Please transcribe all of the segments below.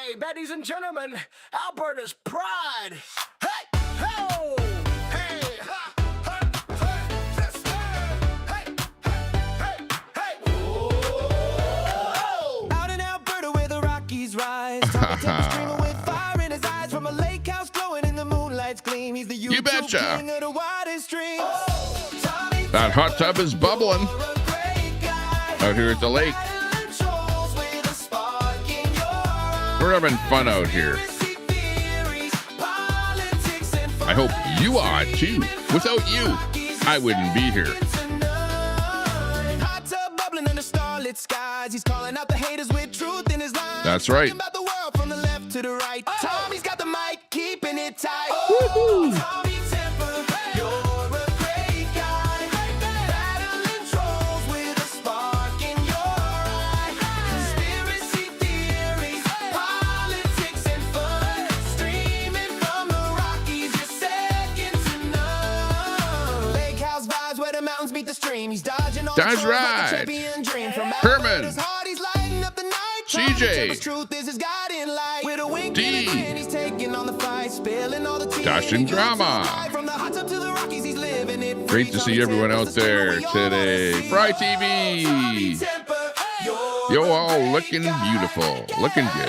Hey, ladies and gentlemen, Alberta's pride. Hey, ho, hey, ha, ha, hey, yes, hey, hey, hey, hey, whoa. Out in Alberta where the Rockies rise, Tommy Temper's streaming with fire in his eyes from a lake house glowing in the moonlight's gleam. He's the YouTube betcha. king of the widest streams. That hot tub is bubbling out here at the lake. We're having fun out here. I hope you are too. Without you, I wouldn't be here. Hot tub bubbling under starlit skies. He's calling out the haters with truth in his lines. That's right. Talking about the world from the left to the right. Tommy's got the mic, keeping it tight. Woohoo. Tommy Temper, you're a great guy. Battling trolls with a spark in your eye. Conspiracy theories, politics and fun. Streaming from the Rockies, you're second to none. Lake house vibes where the mountains meet the stream. He's dodging all the That's trolls like right. a champion dream. From Herman. Alberta's heart, he's lighting up the night. CJ. Temper's truth is his guiding light. With a wink D. and a grin, he's taking on the fight, spilling all the tea. Dashing drama. From the hot tub to the Rockies, he's living it. Great to see everyone out there today. Fry TV. Yo, all looking beautiful. Looking good.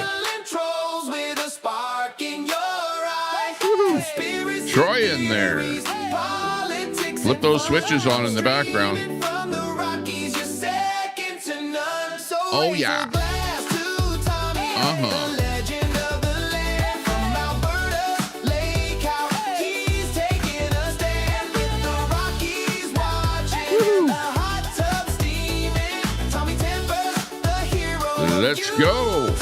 Woohoo. Troy in there. Flip those switches on in the background. Oh, yeah. Uh-huh. Let's go.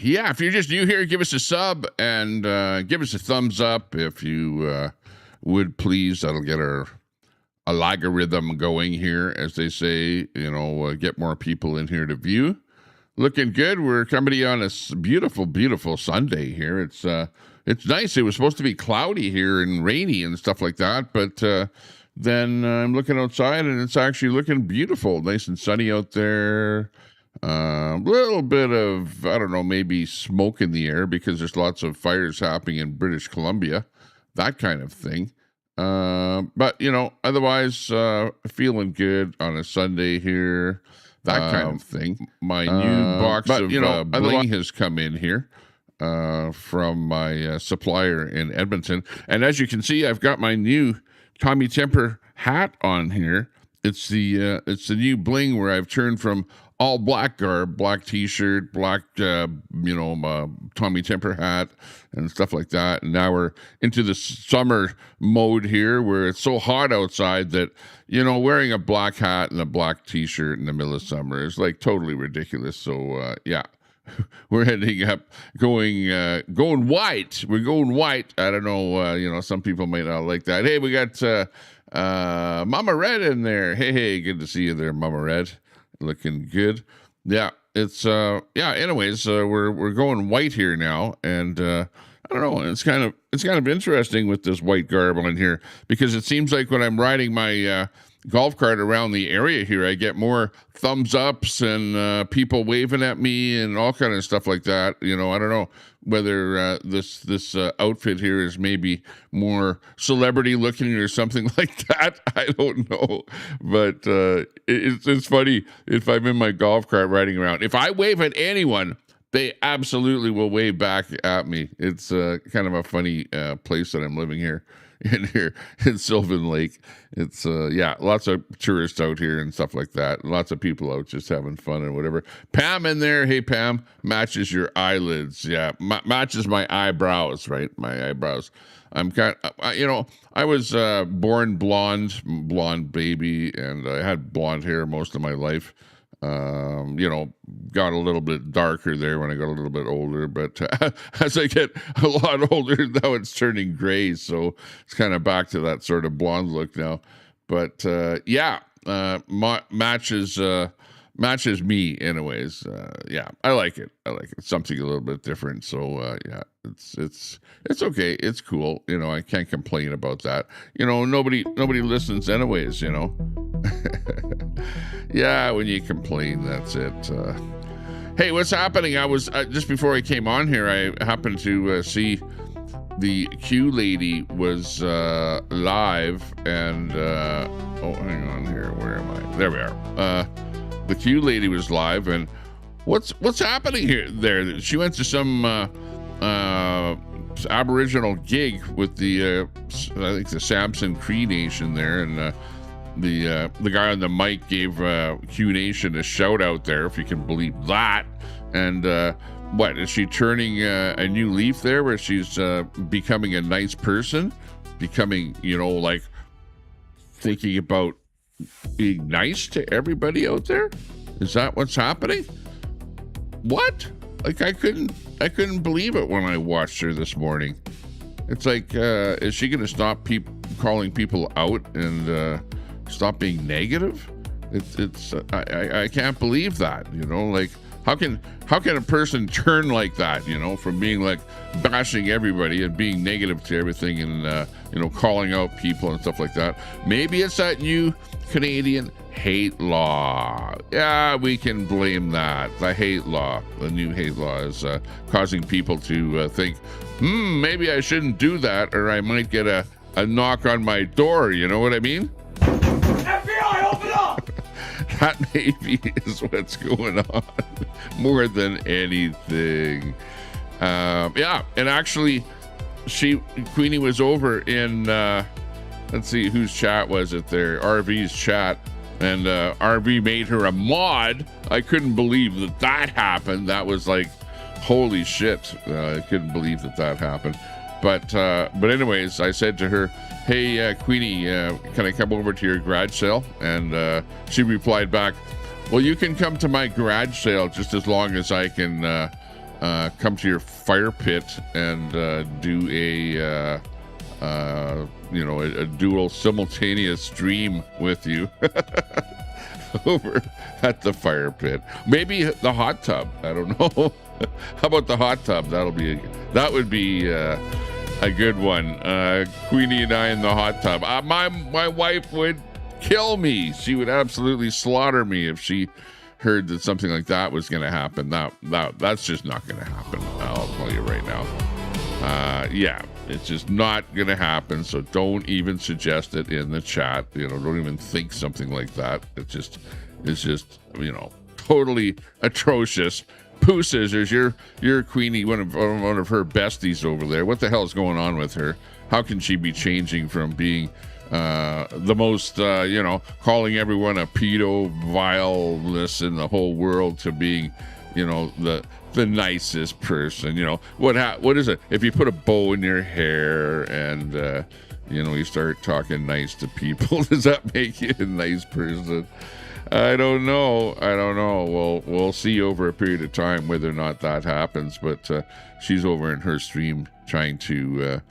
Yeah, if you're just new here, give us a sub and give us a thumbs up if you would, please. That'll get our algorithm going here, as they say, get more people in here to view. Looking good. We're coming to you on a beautiful, beautiful Sunday here. It's nice. It was supposed to be cloudy here and rainy and stuff like that, but then I'm looking outside and it's actually looking beautiful. Nice and sunny out there. A little bit of, I don't know, maybe smoke in the air because there's lots of fires happening in British Columbia, that kind of thing. But, otherwise, feeling good on a Sunday here, that kind of thing. My new box of bling has come in here from my supplier in Edmonton. And as you can see, I've got my new Tommy Temper hat on here. It's the new bling where I've turned from all black garb, black t-shirt, black, Tommy Temper hat and stuff like that. And now we're into the summer mode here where it's so hot outside that, wearing a black hat and a black t-shirt in the middle of summer is like totally ridiculous. So, yeah, we're ending up going white. We're going white. I don't know. Some people might not like that. Hey, we got Mama Red in there. Hey, good to see you there, Mama Red. Looking good. Yeah, it's anyways, we're going white here now, and I don't know, it's kind of interesting with this white garb on here, because it seems like when I'm riding my golf cart around the area here, I get more thumbs ups and people waving at me and all kind of stuff like that. I don't know whether this outfit here is maybe more celebrity looking or something like that. I don't know, but it's funny if I'm in my golf cart riding around. If I wave at anyone, they absolutely will wave back at me. It's kind of a funny place that I'm living here in Sylvan Lake. It's lots of tourists out here and stuff like that. Lots of people out just having fun and whatever. Pam in there. Hey, Pam, matches your eyelids. Yeah, matches my eyebrows, right? My eyebrows. I'm kind of, I was born blonde baby, and I had blonde hair most of my life. Got a little bit darker there when I got a little bit older, but as I get a lot older, now it's turning gray. So it's kind of back to that sort of blonde look now. But matches matches me anyways. Yeah, I like it. It's something a little bit different. So yeah, it's okay. It's cool. I can't complain about that. Nobody listens anyways. Yeah, when you complain, that's it. Hey, what's happening? I was just before I came on here, I happened to see the Q lady was live, and oh, hang on here. Where am I? There we are. The Q lady was live, and what's happening here? There, she went to some Aboriginal gig with the I think the Samson Cree Nation there, and the guy on the mic gave Q Nation a shout out there, if you can believe that. And what is she turning a new leaf there, where she's becoming a nice person, becoming like thinking about being nice to everybody out there? Is that what's happening? What? Like I couldn't believe it when I watched her this morning. It's like, is she gonna stop calling people out and stop being negative? I can't believe that. Like how can a person turn like that? From being like bashing everybody and being negative to everything, and calling out people and stuff like that. Maybe it's that new Canadian hate law. Yeah, we can blame that. The hate law, the new hate law, is causing people to think, maybe I shouldn't do that, or I might get a knock on my door. You know what I mean? FBI, open up! That maybe is what's going on more than anything. Yeah, and actually, Queenie was over in, let's see, whose chat was it there? RV's chat. And RV made her a mod. I couldn't believe that happened. That was like, holy shit. I couldn't believe that happened. But anyways, I said to her, hey, Queenie, can I come over to your garage sale? And she replied back, well, you can come to my garage sale just as long as I can come to your fire pit and do a dual simultaneous stream with you over at the fire pit. Maybe the hot tub. I don't know. How about the hot tub? That would be a good one. Queenie and I in the hot tub. My wife would kill me. She would absolutely slaughter me if she heard that something like that was going to happen. That's just not going to happen. I'll tell you right now. Yeah, it's just not going to happen. So don't even suggest it in the chat. Don't even think something like that. It's just totally atrocious. Pooh Scissors, you're Queenie, one of her besties over there. What the hell is going on with her? How can she be changing from being the most, calling everyone a pedo vileness in the whole world to being, the nicest person? What is it? If you put a bow in your hair and, you start talking nice to people, does that make you a nice person? I don't know. We'll see over a period of time whether or not that happens. But she's over in her stream trying to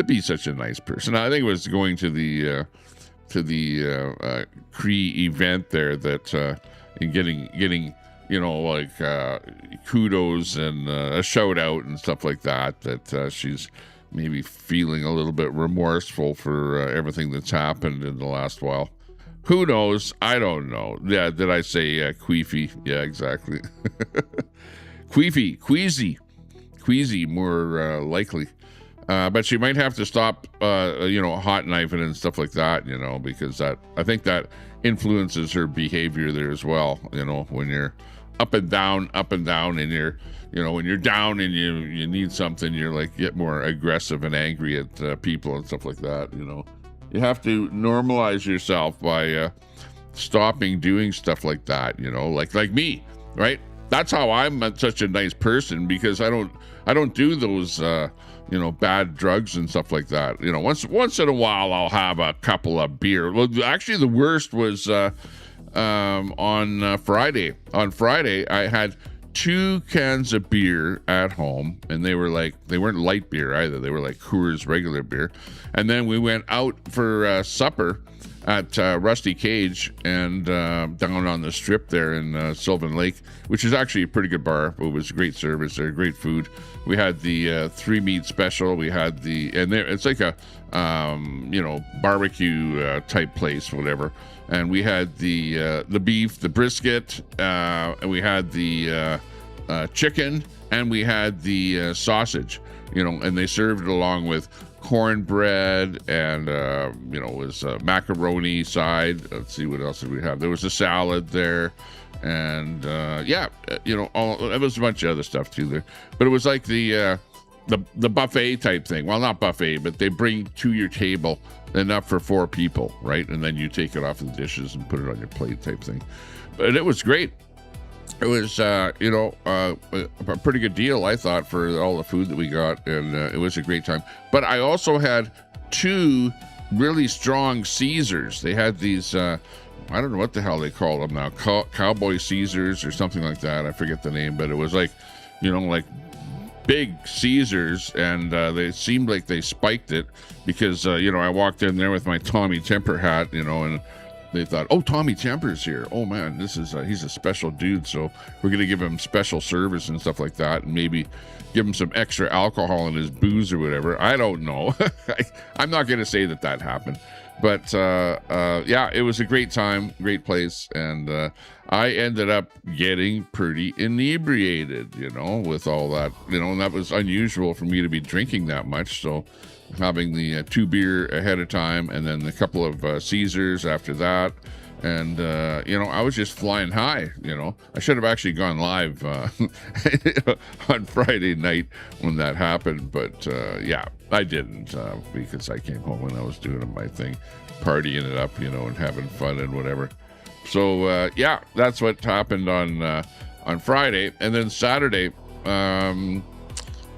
be such a nice person. I think it was going to the Cree event there that and getting kudos and a shout out and stuff like that. That she's maybe feeling a little bit remorseful for everything that's happened in the last while. Who knows? I don't know. Yeah, did I say queefy? Yeah, exactly. Queasy, more likely. But she might have to stop, hot knifing and stuff like that, because I think that influences her behavior there as well. When you're up and down, and you're, when you're down and you need something, you're like get more aggressive and angry at people and stuff like that. You have to normalize yourself by stopping doing stuff like that, like me, right? That's how I'm such a nice person, because I don't do those bad drugs and stuff like that. Once in a while I'll have a couple of beer. Well, actually the worst was on Friday. On Friday I had 2 cans of beer at home, and they weren't light beer either. They were like Coors regular beer. And then we went out for supper, at Rusty Cage and down on the strip there in Sylvan Lake, which is actually a pretty good bar. It was great service there, great food. We had the 3 meat special. We had it's like a barbecue type place, whatever. And we had the beef, the brisket, and we had the chicken, and we had the sausage. And they served it along with cornbread and it was macaroni side. Let's see, what else did we have? There was a salad there, and it was a bunch of other stuff too there. But it was like the buffet type thing. Well, not buffet, but they bring to your table enough for 4 people, right? And then you take it off the dishes and put it on your plate type thing. But it was great. It was, a pretty good deal, I thought, for all the food that we got, and it was a great time. But I also had 2 really strong Caesars. They had these, I don't know what the hell they call them now, Cowboy Caesars or something like that. I forget the name, but it was like, like big Caesars, and they seemed like they spiked it because, I walked in there with my Tommy Temper hat, and they thought, oh, Tommy Temper's here. Oh, man, he's a special dude, so we're going to give him special service and stuff like that, and maybe give him some extra alcohol in his booze or whatever. I don't know. I'm not going to say that happened. But, it was a great time, great place, and I ended up getting pretty inebriated, with all that, and that was unusual for me to be drinking that much, so having the 2 beer ahead of time and then a couple of Caesars after that. And, I was just flying high, I should have actually gone live on Friday night when that happened. But, I didn't because I came home and I was doing my thing, partying it up, and having fun and whatever. So, that's what happened on Friday. And then Saturday,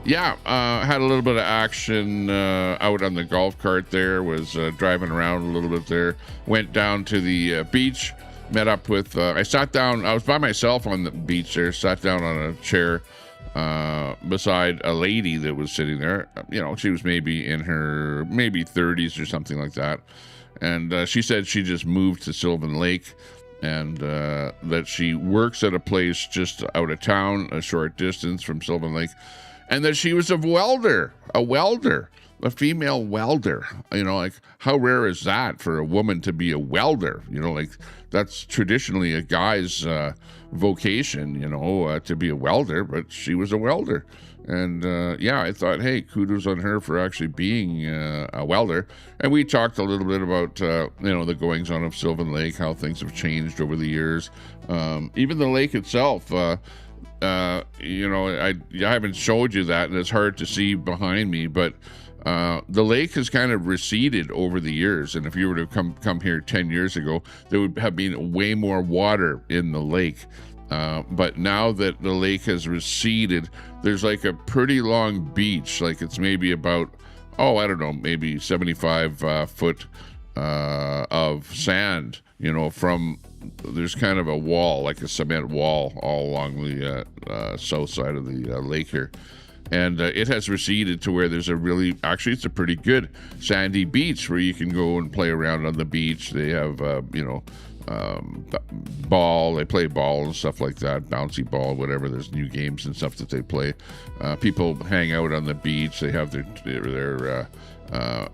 had a little bit of action out on the golf cart there, was driving around a little bit there, went down to the beach, met up with, I sat down, I was by myself on the beach there, sat down on a chair beside a lady that was sitting there. She was maybe in her 30s or something like that. And she said she just moved to Sylvan Lake, and that she works at a place just out of town, a short distance from Sylvan Lake. And that she was a welder, a female welder. Like, how rare is that for a woman to be a welder? Like, that's traditionally a guy's vocation, to be a welder, but she was a welder. And, I thought, hey, kudos on her for actually being a welder. And we talked a little bit about, the goings-on of Sylvan Lake, how things have changed over the years. Even the lake itself, I haven't showed you that, and it's hard to see behind me, but the lake has kind of receded over the years. And if you were to come here 10 years ago, there would have been way more water in the lake. But now that the lake has receded, there's like a pretty long beach. Like, it's maybe about, maybe 75 foot of sand, there's kind of a wall, like a cement wall, all along the south side of the lake here. And it has receded to where there's it's a pretty good sandy beach where you can go and play around on the beach. They have, they play ball and stuff like that, bouncy ball, whatever. There's new games and stuff that they play. People hang out on the beach. They have their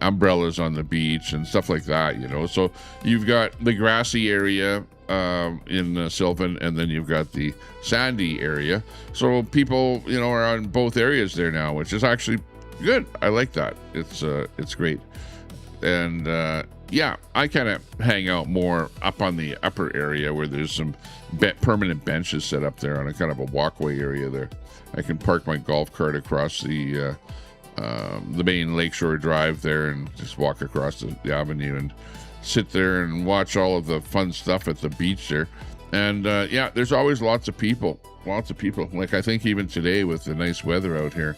umbrellas on the beach and stuff like that, So you've got the grassy area in Sylvan, and then you've got the sandy area. So people, are on both areas there now, which is actually good. I like that. It's great. And I kind of hang out more up on the upper area where there's some permanent benches set up there on a kind of a walkway area there. I can park my golf cart across the main Lakeshore Drive there and just walk across the avenue and sit there and watch all of the fun stuff at the beach there. And there's always lots of people. Like, I think even today with the nice weather out here,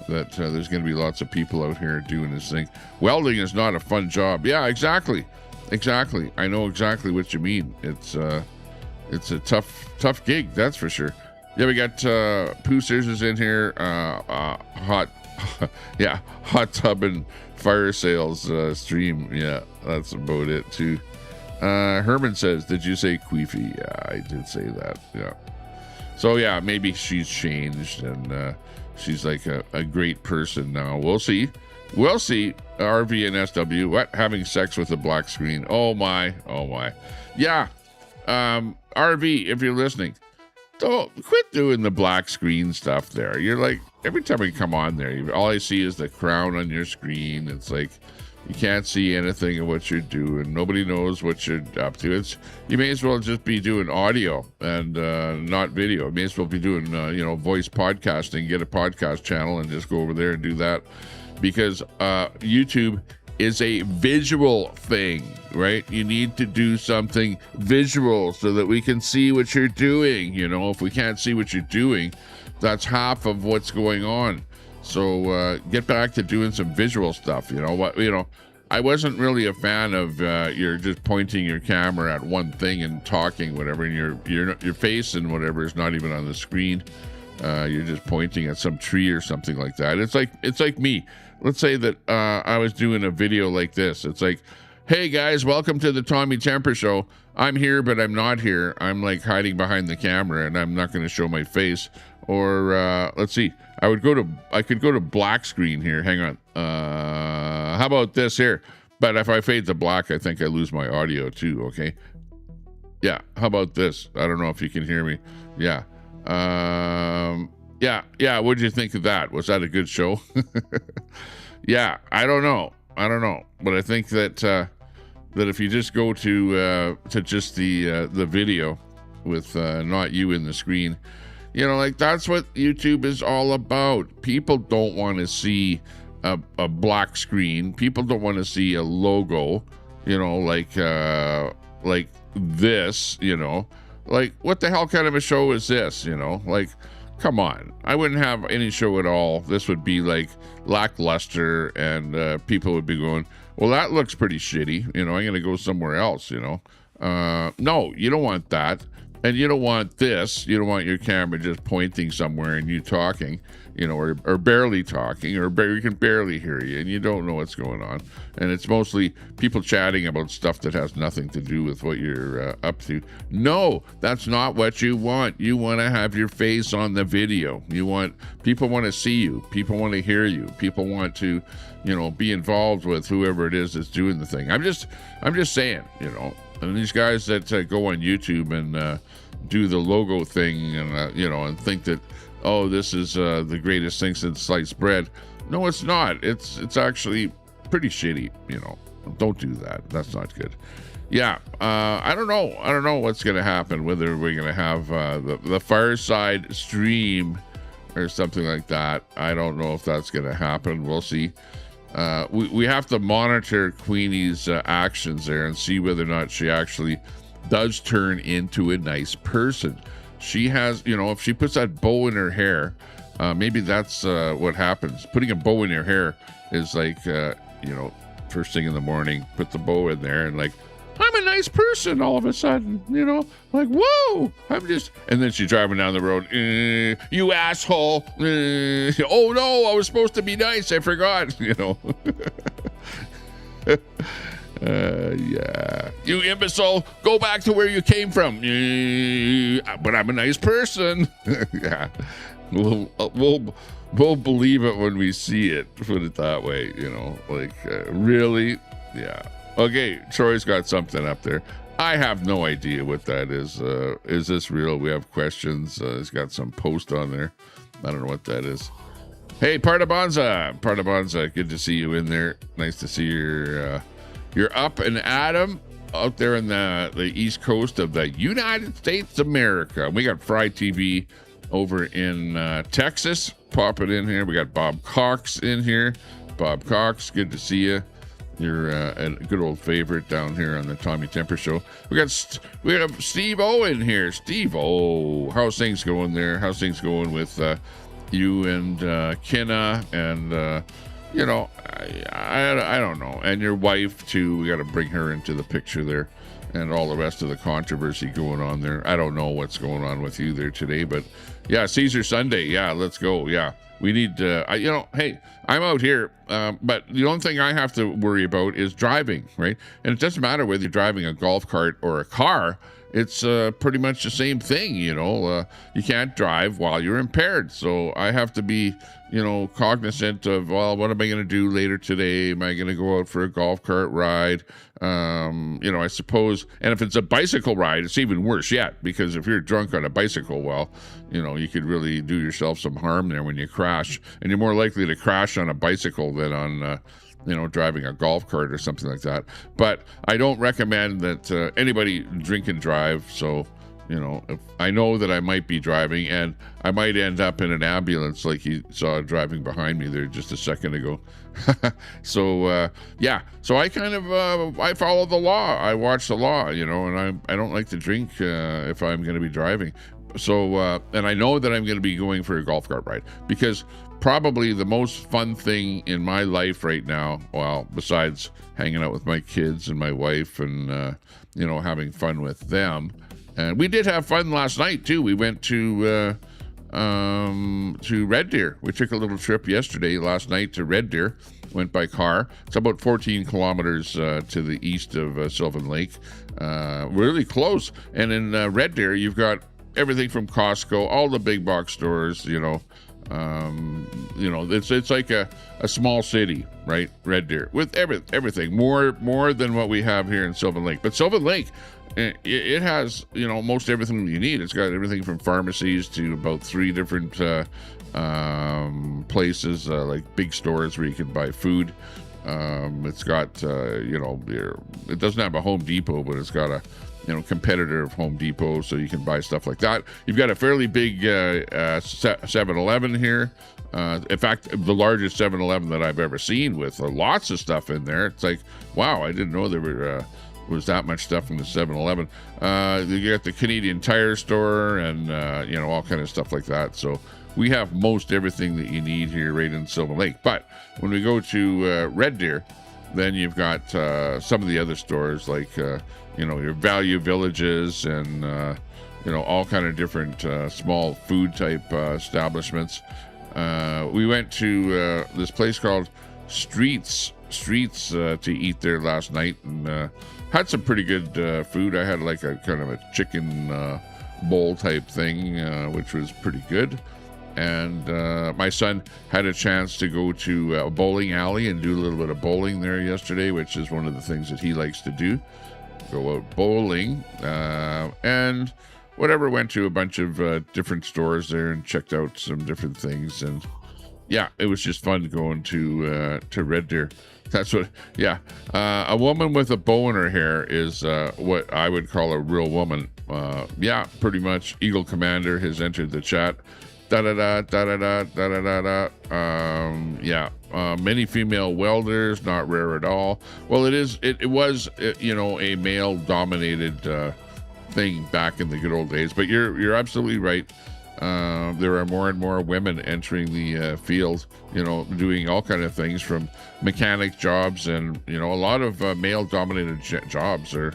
that there's going to be lots of people out here doing this thing. Welding is not a fun job. Yeah, exactly. I know exactly what you mean. It's a tough gig, that's for sure. Yeah, we got Pooh Scissors in here, hot tub and fire sales stream. Yeah, that's about it too. Herman says, did you say queefy? Yeah, I did say that. Yeah. So yeah, maybe she's changed and she's like a great person now. We'll see. We'll see. RV and SW. What? Having sex with a black screen. Oh my. Oh my. Yeah. RV, if you're listening, don't quit doing the black screen stuff there. You're like, every time we come on there, all I see is the crown on your screen. It's like, you can't see anything of what you're doing. Nobody knows what you're up to. You may as well just be doing audio and not video. You may as well be doing, voice podcasting. Get a podcast channel and just go over there and do that. Because YouTube is a visual thing, right? You need to do something visual so that we can see what you're doing. If we can't see what you're doing, that's half of what's going on. So get back to doing some visual stuff. I wasn't really a fan of you're just pointing your camera at one thing and talking, whatever, and your face and whatever is not even on the screen. You're just pointing at some tree or something like that. It's like me. Let's say that I was doing a video like this. It's like, hey guys, welcome to the Tommy Temper Show. I'm here, but I'm not here. I'm like hiding behind the camera, and I'm not going to show my face. Or let's see, I could go to black screen here. Hang on. How about this here? But if I fade to black, I think I lose my audio too. Okay. Yeah. How about this? I don't know if you can hear me. Yeah. Yeah. What did you think of that? Was that a good show? Yeah. I don't know. But I think that if you just go to just the video with not you in the screen, that's what YouTube is all about. People don't want to see a black screen. People don't want to see a logo, like this, like what the hell kind of a show is this? Like, come on. I wouldn't have any show at all. This would be like lackluster, and people would be going, well, that looks pretty shitty. I'm going to go somewhere else, No, you don't want that. And you don't want this. You don't want your camera just pointing somewhere and you talking, or barely talking, or you can barely hear you, and you don't know what's going on. And it's mostly people chatting about stuff that has nothing to do with what you're up to. No, that's not what you want. You want to have your face on the video. People want to see you. People want to hear you. People want to, be involved with whoever it is that's doing the thing. I'm just saying, And these guys that go on YouTube and do the logo thing and, and think that, oh, this is the greatest thing since sliced bread. No, it's not. It's actually pretty shitty, Don't do that. That's not good. Yeah, I don't know. I don't know what's going to happen, whether we're going to have the fireside stream or something like that. I don't know if that's going to happen. We'll see. We have to monitor Queenie's actions there and see whether or not she actually does turn into a nice person. She has, if she puts that bow in her hair, maybe that's what happens. Putting a bow in your hair is like, first thing in the morning, put the bow in there and like, I'm a nice person all of a sudden, like, whoa, and then she's driving down the road, you asshole, oh no, I was supposed to be nice, I forgot, yeah, you imbecile, go back to where you came from, but I'm a nice person. Yeah, we'll believe it when we see it, put it that way, really, yeah. Okay, Troy's got something up there. I have no idea what that is. Is this real? We have questions. He's got some post on there. I don't know what that is. Hey, Partabonza, good to see you in there. Nice to see you're up and at 'em out there in the east coast of the United States of America. We got Fry TV over in Texas. Pop it in here. We got Bob Cox in here. Bob Cox, good to see you. You're a good old favorite down here on the Tommy Temper Show. We have Steve O in here. Steve O, how's things going there? How's things going with you and Kenna and I don't know, and your wife too? We got to bring her into the picture there, and all the rest of the controversy going on there. I don't know what's going on with you there today, but Yeah, Caesar Sunday. Yeah, let's go. Yeah, we need. Hey, I'm out here, but the only thing I have to worry about is driving, right? And it doesn't matter whether you're driving a golf cart or a car. It's pretty much the same thing, you can't drive while you're impaired. So I have to be, cognizant of, well, what am I going to do later today? Am I going to go out for a golf cart ride? I suppose, and if it's a bicycle ride, it's even worse yet, because if you're drunk on a bicycle, well, you could really do yourself some harm there when you crash, and you're more likely to crash on a bicycle than on, driving a golf cart or something like that. But I don't recommend that anybody drink and drive. So, if I know that I might be driving and I might end up in an ambulance like you saw driving behind me there just a second ago. So, so I kind of, I follow the law. I watch the law, and I don't like to drink if I'm going to be driving. So, and I know that I'm going to be going for a golf cart ride, because probably the most fun thing in my life right now, well, besides hanging out with my kids and my wife and, having fun with them. And we did have fun last night too. We went to Red Deer. We took a little trip last night to Red Deer, went by car. It's about 14 kilometers to the east of Sylvan Lake. Really close. And in Red Deer, you've got everything from Costco, all the big box stores, it's like a small city, right? Red Deer, with everything more than what we have here in Sylvan Lake. But Sylvan Lake, it has most everything you need. It's got everything from pharmacies to about 3 different places, like big stores where you can buy food. It's got it doesn't have a Home Depot, but it's got a competitor of Home Depot, so you can buy stuff like that. You've got a fairly big 7-Eleven here. In fact, the largest 7-Eleven that I've ever seen, with lots of stuff in there. It's like, wow, I didn't know there was that much stuff in the 7-Eleven. You got the Canadian Tire store and, all kind of stuff like that. So we have most everything that you need here right in Sylvan Lake. But when we go to Red Deer, then you've got some of the other stores like, your Value Villages and, all kind of different small food type establishments. We went to this place called Streets to eat there last night, and had some pretty good food. I had like a kind of a chicken bowl type thing, which was pretty good. And my son had a chance to go to a bowling alley and do a little bit of bowling there yesterday, which is one of the things that he likes to do. Go out bowling, and whatever, went to a bunch of different stores there and checked out some different things. And yeah, it was just fun going to Red Deer. That's what, a woman with a bow in her hair is what I would call a real woman. Pretty much. Eagle Commander has entered the chat. Many female welders, not rare at all. Well, it was a male dominated thing back in the good old days, but you're absolutely right. There are more and more women entering the field, doing all kind of things, from mechanic jobs, and a lot of male dominated jobs are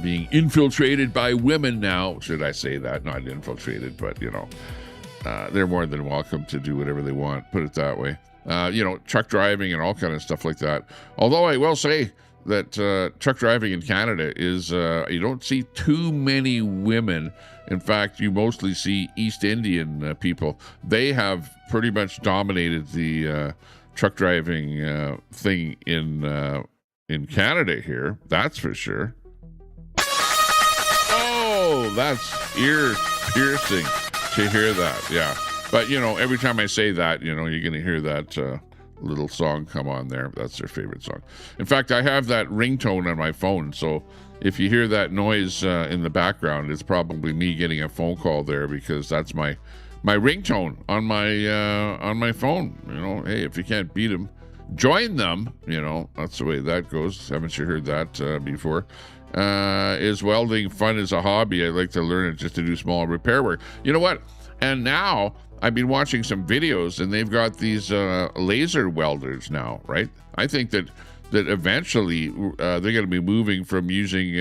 being infiltrated by women now. Should I say that? Not infiltrated, but they're more than welcome to do whatever they want, put it that way. Truck driving and all kind of stuff like that. Although I will say that truck driving in Canada is, you don't see too many women. In fact, you mostly see East Indian people. They have pretty much dominated the truck driving thing in Canada here. That's for sure. Oh, that's ear piercing to hear that. Yeah. But, every time I say that, you're going to hear that little song come on there. That's their favorite song. In fact, I have that ringtone on my phone. So if you hear that noise in the background, it's probably me getting a phone call there, because that's my ringtone on my phone. Hey, if you can't beat them, join them. That's the way that goes. Haven't you heard that before? Is welding fun as a hobby? I'd like to learn it just to do small repair work. You know what? And now I've been watching some videos, and they've got these laser welders now, right? I think that eventually they're going to be moving from using,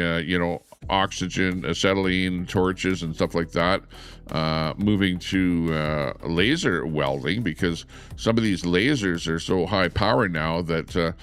oxygen, acetylene torches and stuff like that, moving to laser welding, because some of these lasers are so high power now that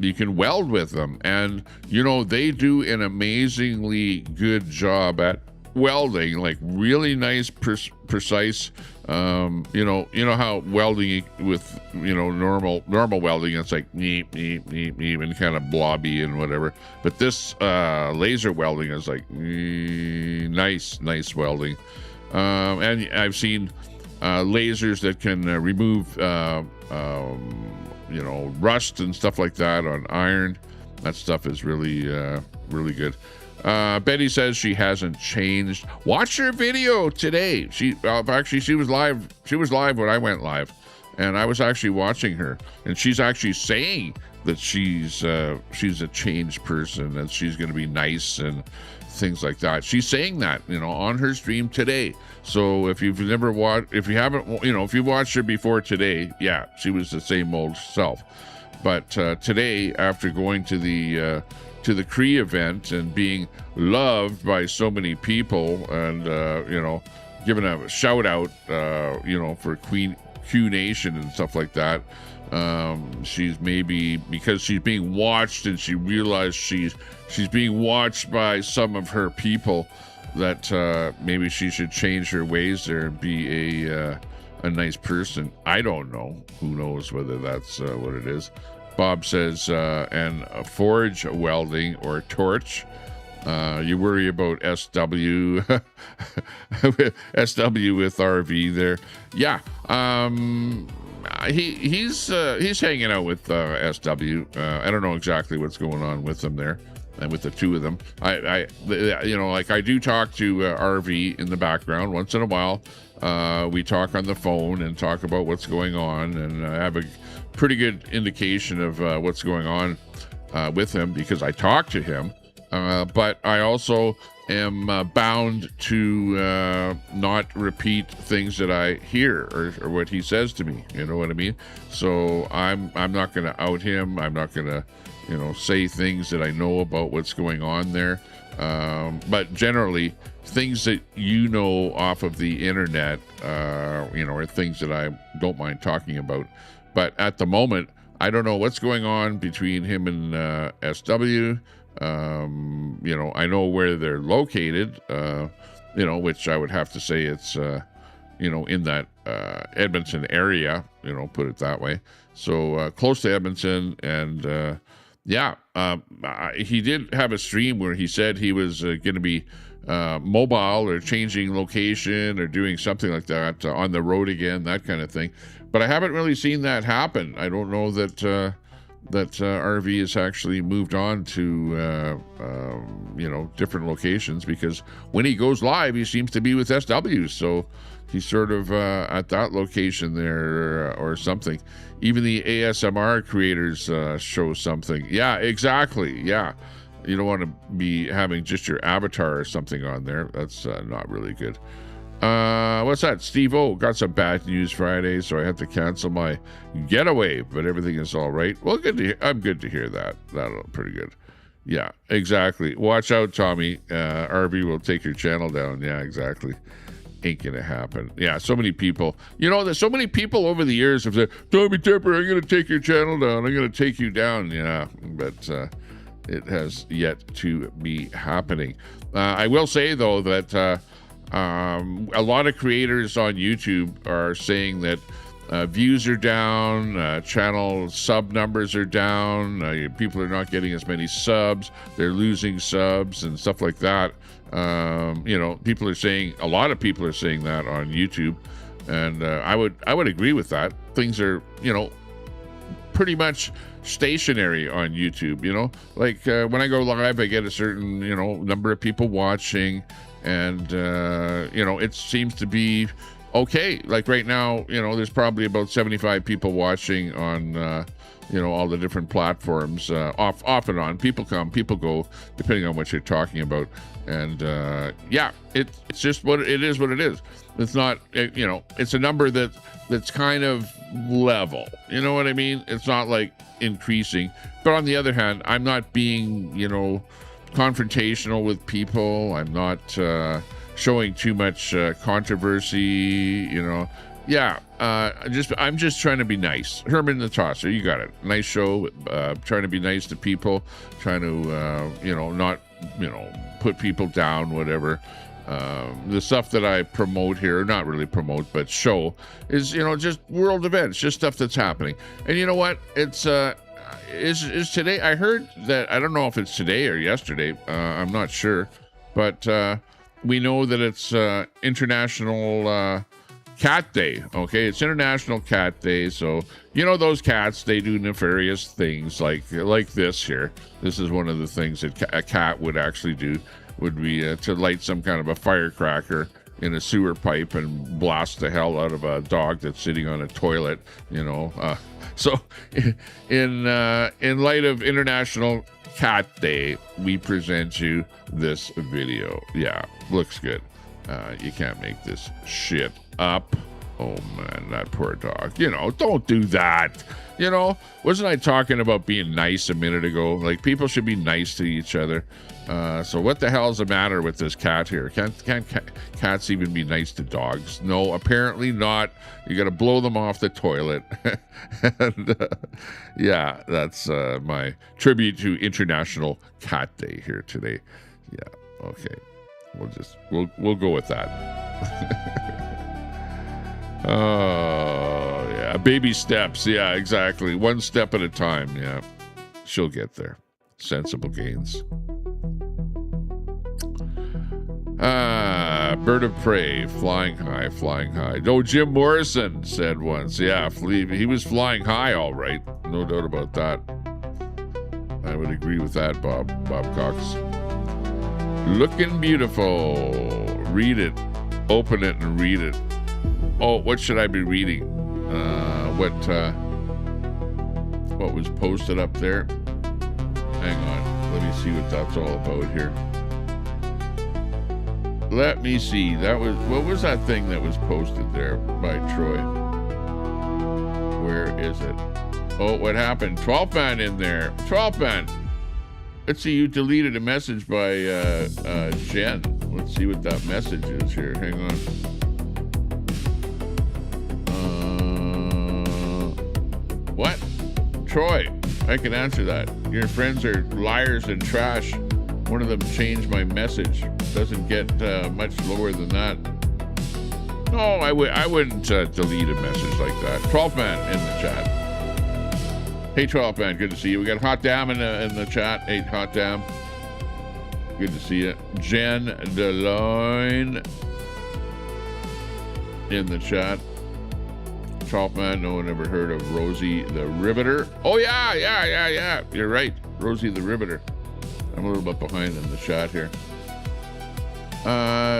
you can weld with them. And, you know, they do an amazingly good job at welding, like really nice, precise. You know how welding with, you know, normal welding, it's like neep, and kind of blobby and whatever. But this laser welding is like nice welding. And I've seen lasers that can remove, you know, rust and stuff like that on iron. That stuff is really good. Betty says she hasn't changed. Watch her video today. She actually she was live. She was live when I went live, and I was actually watching her. And she's actually saying that she's a changed person and she's going to be nice and things like that. She's saying that, you know, on her stream today. So if you've never watched, if you haven't, you know, if you watched her before today, yeah, she was the same old self. But today, after going to the Cree event and being loved by so many people, and you know, given a shout out, you know, for Q Nation and stuff like that. She's maybe, because she's being watched and she realized she's being watched by some of her people, that maybe she should change her ways there and be a nice person. I don't know. Who knows whether that's what it is. Bob says, and a forge welding or torch. You worry about SW, SW with RV there. Yeah. He's hanging out with SW. I don't know exactly what's going on with them there, and with the two of them. I you know, like, I do talk to RV in the background once in a while. We talk on the phone and talk about what's going on, and I have a pretty good indication of what's going on with him, because I talk to him. But I also am bound to not repeat things that I hear or what he says to me. You know what I mean? So I'm not going to out him. I'm not going to, you know, say things that I know about what's going on there. But generally, things that you know off of the internet, you know, are things that I don't mind talking about. But at the moment, I don't know what's going on between him and SW. You know, I know where they're located, you know, which I would have to say it's, you know, in that Edmonton area, you know, put it that way. So close to Edmonton. And yeah, he did have a stream where he said he was going to be mobile or changing location or doing something like that, on the road again, that kind of thing. But I haven't really seen that happen. I don't know that RV has actually moved on to you know, different locations, because when he goes live, he seems to be with SW. So he's sort of at that location there, or something. Even the ASMR creators show something. Yeah, exactly. Yeah. You don't want to be having just your avatar or something on there. That's not really good. What's that? Steve O, got some bad news Friday, so I had to cancel my getaway, but everything is all right. Well, good to hear. I'm good to hear that. That's pretty good. Yeah, exactly. Watch out, Tommy. RV will take your channel down. Yeah, exactly. Ain't gonna happen. Yeah, so many people. You know, there's so many people over the years have said, Tommy Tipper, I'm gonna take your channel down. I'm gonna take you down. Yeah, but it has yet to be happening. I will say, though, that a lot of creators on YouTube are saying that views are down, channel sub numbers are down, people are not getting as many subs, they're losing subs and stuff like that. You know, people are saying, a lot of people are saying that on YouTube, and I would agree with that. Things are, you know, pretty much stationary on YouTube. You know, like when I go live, I get a certain, you know, number of people watching, and you know, it seems to be okay. Like right now, you know, there's probably about 75 people watching on you know, all the different platforms, off and on. People come, people go, depending on what you're talking about. And yeah, it's just what it is. What it is. It's not, you know, it's a number that's kind of level. You know what I mean? It's not like increasing. But on the other hand, I'm not being, you know, confrontational with people. I'm not showing too much controversy, you know. Yeah, I'm just trying to be nice. Herman the Tosser, you got it. Nice show. Trying to be nice to people. Trying to, not, put people down, whatever. The stuff that I promote here, not really promote, but show, is, just world events, just stuff that's happening. And you know what? It's, is today, I heard that, I don't know if it's today or yesterday, I'm not sure, but we know that it's International Cat Day, okay? It's International Cat Day, so those cats, they do nefarious things like this here. This is one of the things that a cat would actually do, would be to light some kind of a firecracker in a sewer pipe and blast the hell out of a dog that's sitting on a toilet, So in light of International Cat Day, we present you this video. Yeah, looks good. You can't make this shit up. Oh man, that poor dog. Don't do that. Wasn't I talking about being nice a minute ago? Like, people should be nice to each other. So what the hell's the matter with this cat here? Can't cats even be nice to dogs? No, apparently not. You got to blow them off the toilet. And yeah, that's my tribute to International Cat Day here today. Yeah, okay. We'll go with that. Oh, yeah. Baby steps. Yeah, exactly. One step at a time. Yeah. She'll get there. Sensible gains. Bird of prey, flying high, flying high. Oh, Jim Morrison said once. Yeah, he was flying high, all right. No doubt about that. I would agree with that, Bob Cox. Looking beautiful. Read it. Open it and read it. Oh, what should I be reading? What was posted up there? Hang on. Let me see what that's all about here. Let me see. What was that thing that was posted there by Troy? Where is it? Oh, what happened? 12th man in there. 12th man. Let's see, you deleted a message by Jen. Let's see what that message is here. Hang on. What? Troy, I can answer that. Your friends are liars and trash. One of them changed my message. Doesn't get much lower than that. No, I wouldn't delete a message like that. 12th man in the chat. Hey, 12th man, good to see you. We got Hot Dam in the chat. Hey, Hot Dam. Good to see you. Jen DeLoyne in the chat. 12th man, no one ever heard of Rosie the Riveter. Oh, yeah. You're right. Rosie the Riveter. I'm a little bit behind in the chat here.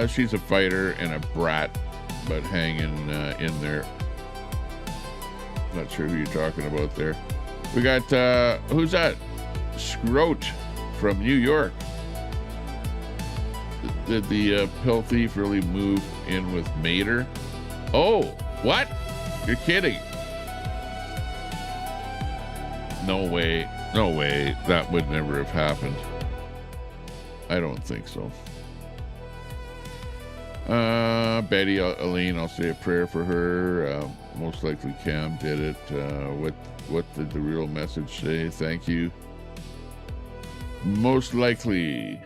She's a fighter and a brat, but hanging in there. Not sure who you're talking about there. We got, who's that? Scroat from New York. Did the pill thief really move in with Mater? Oh, what? You're kidding. No way. That would never have happened. I don't think so. Betty Elaine, I'll say a prayer for her. Most likely Cam did it. What did the real message say? Thank you. Most likely.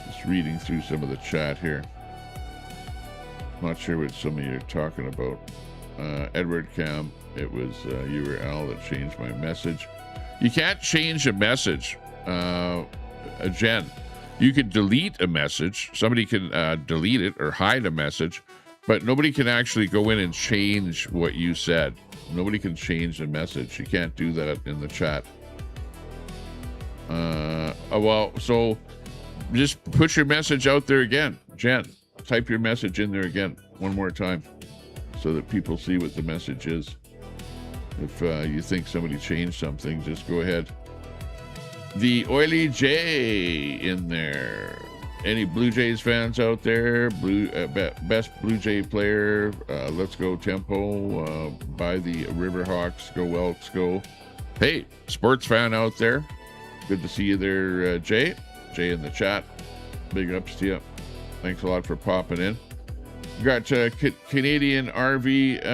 Just reading through some of the chat here. Not sure what some of you are talking about. Edward Cam, it was you or Al that changed my message. You can't change a message. Jen, you can delete a message. Somebody can delete it or hide a message, but nobody can actually go in and change what you said. Nobody can change the message. You can't do that in the chat. Well, so just put your message out there again. Jen, type your message in there again one more time so that people see what the message is. If you think somebody changed something, just go ahead. The Oily J in there. Any Blue Jays fans out there? Best Blue Jay player. Let's go Tempo. By the Riverhawks. Go Elks, go. Hey, sports fan out there. Good to see you there, Jay. Jay in the chat. Big ups to you. Thanks a lot for popping in. We got Canadian RV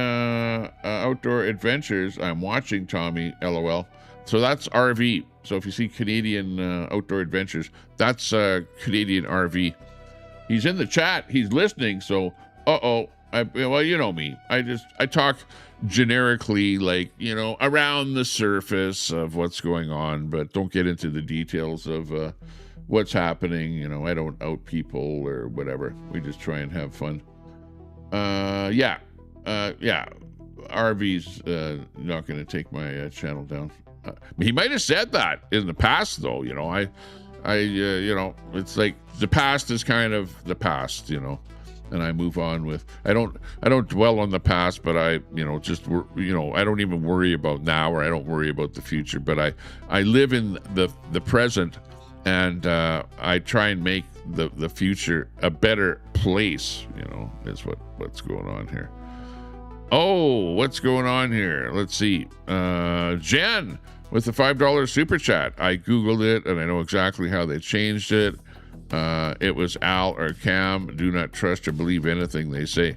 Outdoor Adventures. I'm watching, Tommy, LOL. So that's RV. So if you see Canadian Outdoor Adventures, that's Canadian RV. He's in the chat. He's listening. So, well, you know me. I talk generically, like, you know, around the surface of what's going on, but don't get into the details of what's happening. You know, I don't out people or whatever. We just try and have fun. Yeah. RV's not going to take my channel down. He might have said that in the past, though. You know, you know, it's like the past is kind of the past, you know, and I move on with. I don't dwell on the past, but I, you know, just, you know, I don't even worry about now, or I don't worry about the future. But I live in the present, and I try and make the future a better place. You know, is what's going on here. Oh, what's going on here? Let's see. Jen with the $5 super chat. I Googled it, and I know exactly how they changed it. It was Al or Cam. Do not trust or believe anything they say.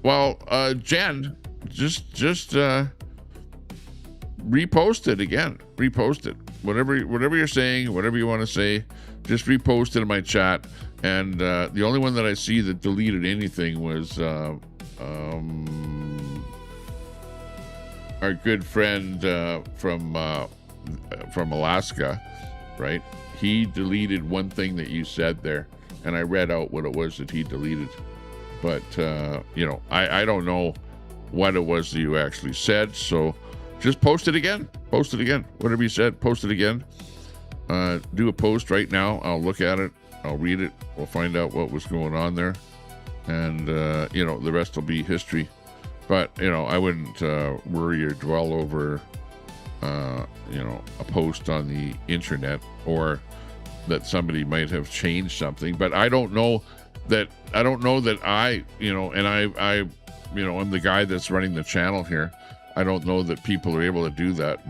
Well, Jen, just repost it again. Repost it. Whatever you're saying, whatever you want to say, just repost it in my chat. And the only one that I see that deleted anything was our good friend from Alaska, right? He deleted one thing that you said there, and I read out what it was that he deleted. But you know, I don't know what it was that you actually said, so just post it again. Post it again. Whatever you said, post it again. Do a post right now. I'll look at it. I'll read it. We'll find out what was going on there, and you know, the rest will be history. But, you know, I wouldn't worry or dwell over, you know, a post on the internet, or that somebody might have changed something. But I don't know that I, you know, and I, you know, I'm the guy that's running the channel here. I don't know that people are able to do that.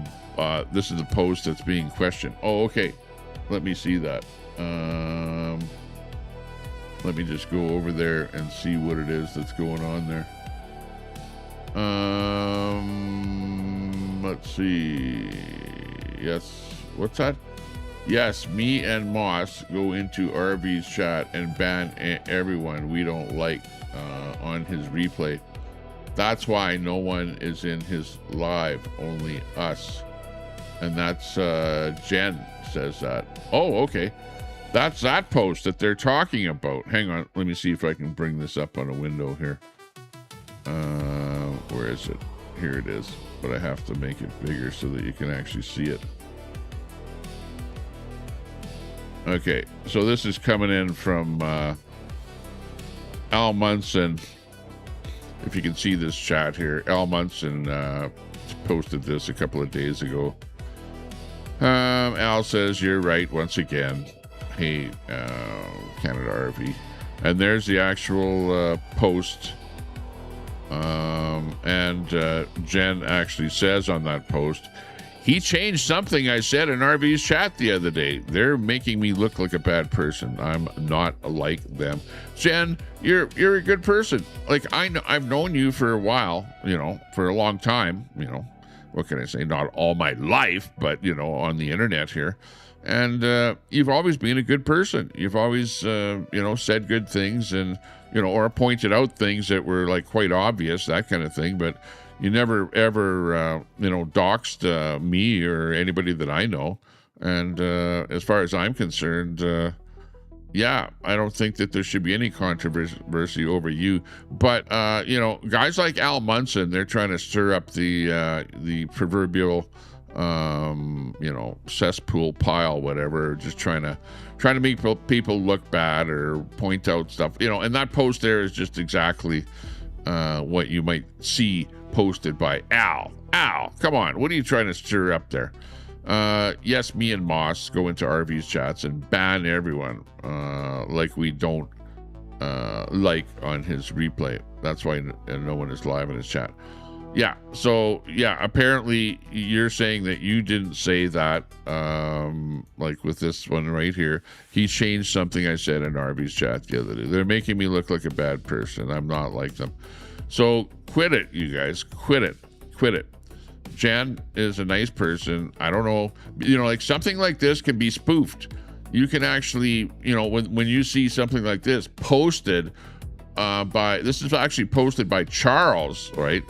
This is a post that's being questioned. Oh, okay. Let me see that. Let me just go over there and see what it is that's going on there. Let's see. Yes. What's that? Yes, me and Moss go into RV's chat and ban everyone we don't like on his replay. That's why no one is in his live, only us. And that's Jen says that. Oh, okay. That's that post that they're talking about. Hang on. Let me see if I can bring this up on a window here. Where is it? Here it is. But I have to make it bigger so that you can actually see it. Okay, so this is coming in from Al Munson. If you can see this chat here, Al Munson posted this a couple of days ago. Al says, "You're right once again. Hey, Canada RV." And there's the actual post. And Jen actually says on that post, "He changed something I said in RV's chat the other day. They're making me look like a bad person. I'm not like them." Jen, you're a good person. Like, I've known you for a while, you know, for a long time, you know. What can I say? Not all my life, but, you know, on the internet here. And you've always been a good person. You've always, you know, said good things, and, you know, or pointed out things that were like quite obvious, that kind of thing. But you never ever, you know, doxed me or anybody that I know. And as far as I'm concerned, yeah, I don't think that there should be any controversy over you. But, you know, guys like Al Munson, they're trying to stir up the proverbial, you know, cesspool pile, whatever, just trying to make people look bad or point out stuff, you know. And that post there is just exactly what you might see posted by Al. Come on, what are you trying to stir up there? Yes, me and Moss go into RV's chats and ban everyone like we don't like on his replay. That's why no one is live in his chat. Yeah. So yeah, apparently you're saying that you didn't say that. Like with this one right here, he changed something I said in Arby's chat the other day. They're making me look like a bad person. I'm not like them. So quit it, you guys. Quit it. Quit it. Jen is a nice person. I don't know. Like something like this can be spoofed. You can actually, when you see something like this posted this is actually posted by Charles, right?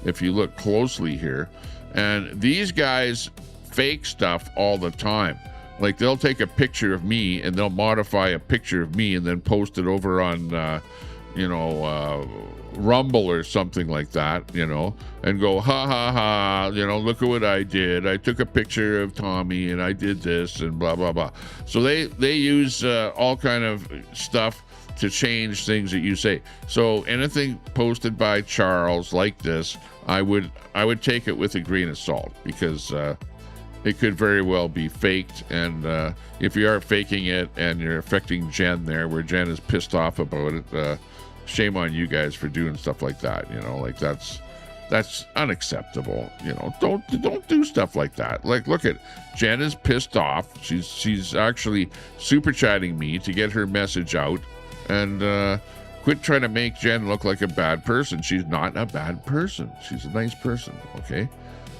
If you look closely here. And these guys fake stuff all the time. Like they'll take a picture of me and they'll modify a picture of me and then post it over on, Rumble or something like that, and go, ha ha ha, look at what I did. I took a picture of Tommy and I did this and blah, blah, blah. So they use all kind of stuff to change things that you say. So anything posted by Charles like this, I would take it with a grain of salt, because it could very well be faked. And if you are faking it and you're affecting Jen there, where Jen is pissed off about it, shame on you guys for doing stuff like that. Like that's unacceptable. Don't do stuff like that. Like, look at Jen is pissed off. She's actually super chatting me to get her message out. And quit trying to make Jen look like a bad person. She's not a bad person. She's a nice person, okay?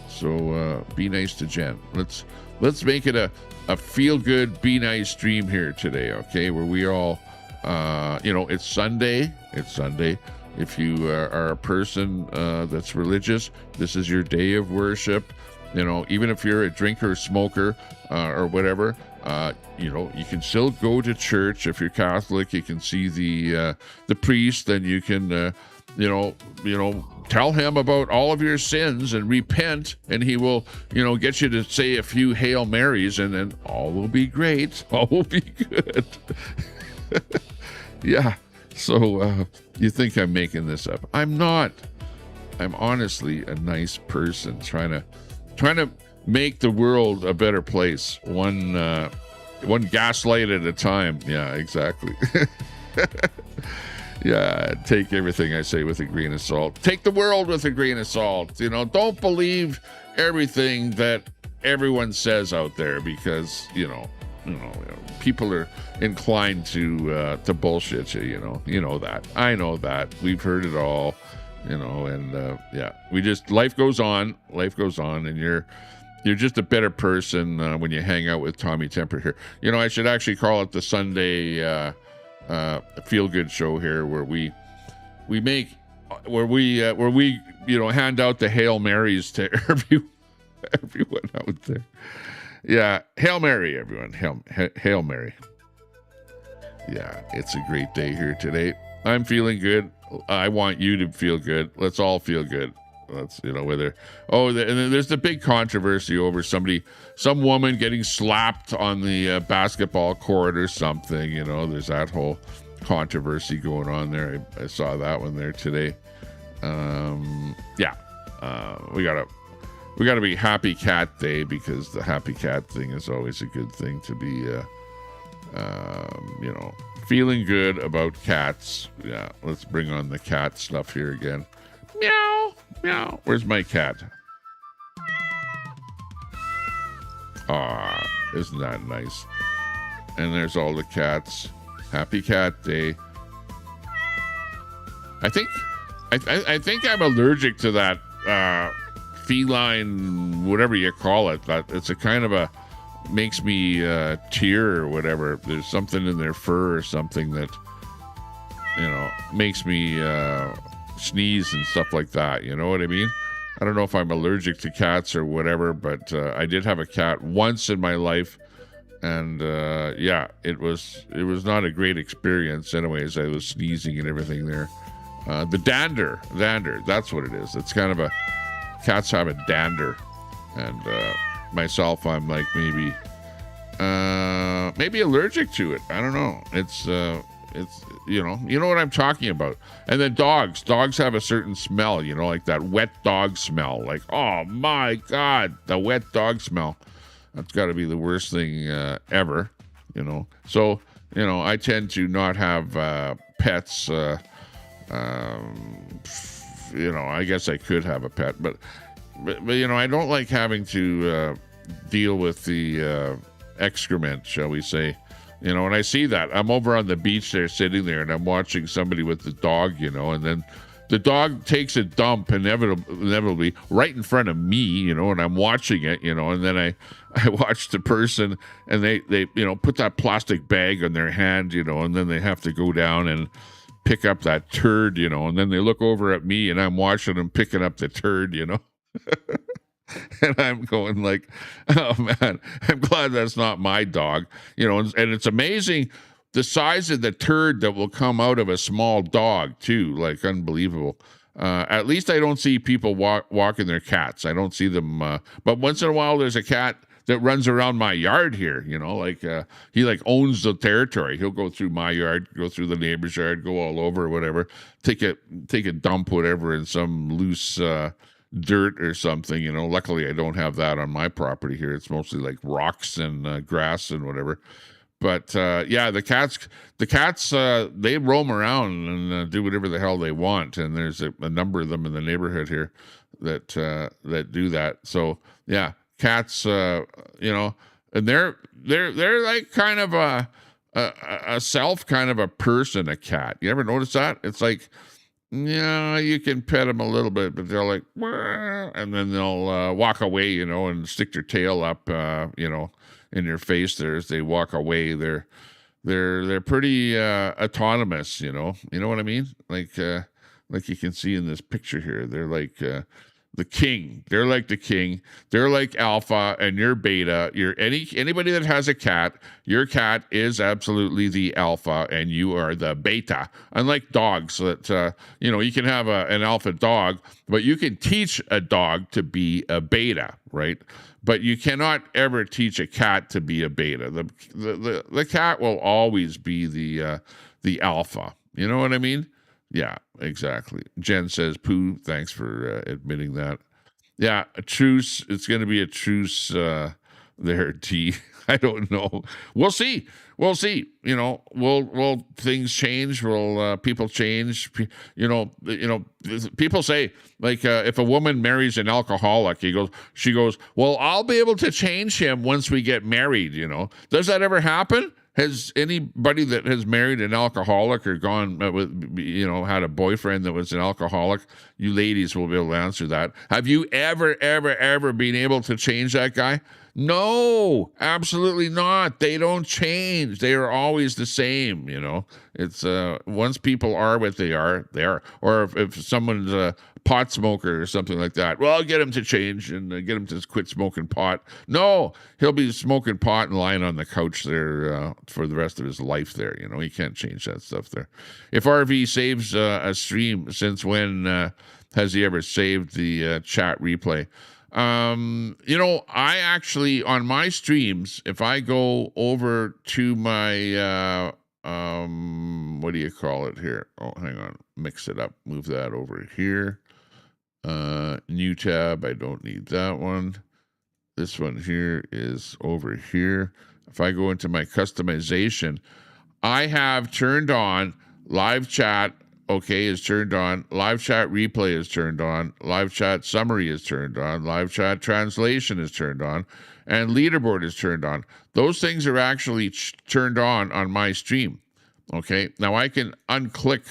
So be nice to Jen. Let's make it a feel-good, be nice stream here today, okay? Where we all, it's Sunday. It's Sunday. If you are a person that's religious, this is your day of worship. Even if you're a drinker, smoker, or whatever, you can still go to church. If you're Catholic, you can see the priest, and you can, tell him about all of your sins and repent, and he will, get you to say a few Hail Marys, and then all will be great. All will be good. Yeah. So you think I'm making this up? I'm not. I'm honestly a nice person trying to make the world a better place, one gaslight at a time. Yeah, exactly. Yeah, take everything I say with a grain of salt. Take the world with a grain of salt. Don't believe everything that everyone says out there, because people are inclined to bullshit you. You know that. I know that. We've heard it all. And life goes on, and you're just a better person when you hang out with Tommy Temper here. I should actually call it the Sunday feel good show here, where we hand out the Hail Marys to everyone out there. Yeah, Hail Mary, everyone. Hail Mary. Yeah, it's a great day here today. I'm feeling good. I want you to feel good. Let's all feel good. Let's, whether, and then there's the big controversy over some woman getting slapped on the basketball court or something. There's that whole controversy going on there. I saw that one there today. We gotta be Happy Cat Day, because the Happy Cat thing is always a good thing to be, feeling good about cats. Yeah, let's bring on the cat stuff here again. Meow, meow. Where's my cat? Ah, isn't that nice? And there's all the cats. Happy Cat Day. I think I'm allergic to that feline, whatever you call it. That it's a kind of a makes me tear or whatever. There's something in their fur or something that makes me sneeze and stuff like that. You know what I mean? I don't know if I'm allergic to cats or whatever, but I did have a cat once in my life, and it was not a great experience. Anyways, I was sneezing and everything there. The dander, that's what it is. It's kind of cats have a dander, and myself, I'm like maybe allergic to it. I don't know. It's you know what I'm talking about. And then dogs have a certain smell, like that wet dog smell. Like, oh my God, the wet dog smell. That's got to be the worst thing ever, So, I tend to not have pets I guess I could have a pet, but I don't like having to deal with the excrement, shall we say. And I see that. I'm over on the beach there, sitting there, and I'm watching somebody with the dog, and then the dog takes a dump inevitably right in front of me, and I'm watching it, and then I watch the person, and they put that plastic bag on their hand, and then they have to go down and pick up that turd, and then they look over at me, and I'm watching them picking up the turd, And I'm going like, oh man, I'm glad that's not my dog, and it's amazing the size of the turd that will come out of a small dog too, like unbelievable. At least I don't see people walking their cats. I don't see them, but once in a while there's a cat that runs around my yard here, he like owns the territory. He'll go through my yard, go through the neighbor's yard, go all over, whatever, take a dump, whatever, in some loose dirt or something, Luckily, I don't have that on my property here. It's mostly like rocks and grass and whatever. But yeah, the cats, they roam around and do whatever the hell they want. And there's a number of them in the neighborhood here that do that. So yeah, cats, and they're like kind of a self kind of a person, a cat. You ever notice that? It's like, yeah, you can pet them a little bit, but they're like, "Wah," and then they'll walk away, and stick their tail up, in your face there as they walk away. They're pretty autonomous, You know what I mean? Like you can see in this picture here. They're like the king. They're like the king. They're like alpha, and you're beta. You're anybody that has a cat. Your cat is absolutely the alpha, and you are the beta. Unlike dogs, that you can have an alpha dog, but you can teach a dog to be a beta, right? But you cannot ever teach a cat to be a beta. The cat will always be the alpha. You know what I mean? Yeah, exactly. Jen says, "Pooh, thanks for admitting that." Yeah, a truce. It's going to be a truce there, T. I don't know. We'll see. Will things change? Will people change? People say, like, if a woman marries an alcoholic, she goes, well, I'll be able to change him once we get married. Does that ever happen? Has anybody that has married an alcoholic or gone with, had a boyfriend that was an alcoholic? You ladies will be able to answer that. Have you ever been able to change that guy? No, absolutely not. They don't change. They are always the same. It's once people are what they are, they are. Or if someone's a pot smoker or something like that, well, I'll get him to change and get him to quit smoking pot. No, he'll be smoking pot and lying on the couch there for the rest of his life there. He can't change that stuff there. If RV saves a stream, since when has he ever saved the chat replay? I actually, on my streams, if I go over to my what do you call it here? Oh, hang on, mix it up, move that over here. New tab, I don't need that one. This one here is over here. If I go into my customization, I have turned on live chat. Okay, is turned on. Live chat replay is turned on. Live chat summary is turned on. Live chat translation is turned on. And leaderboard is turned on. Those things are actually turned on my stream. Okay, now I can unclick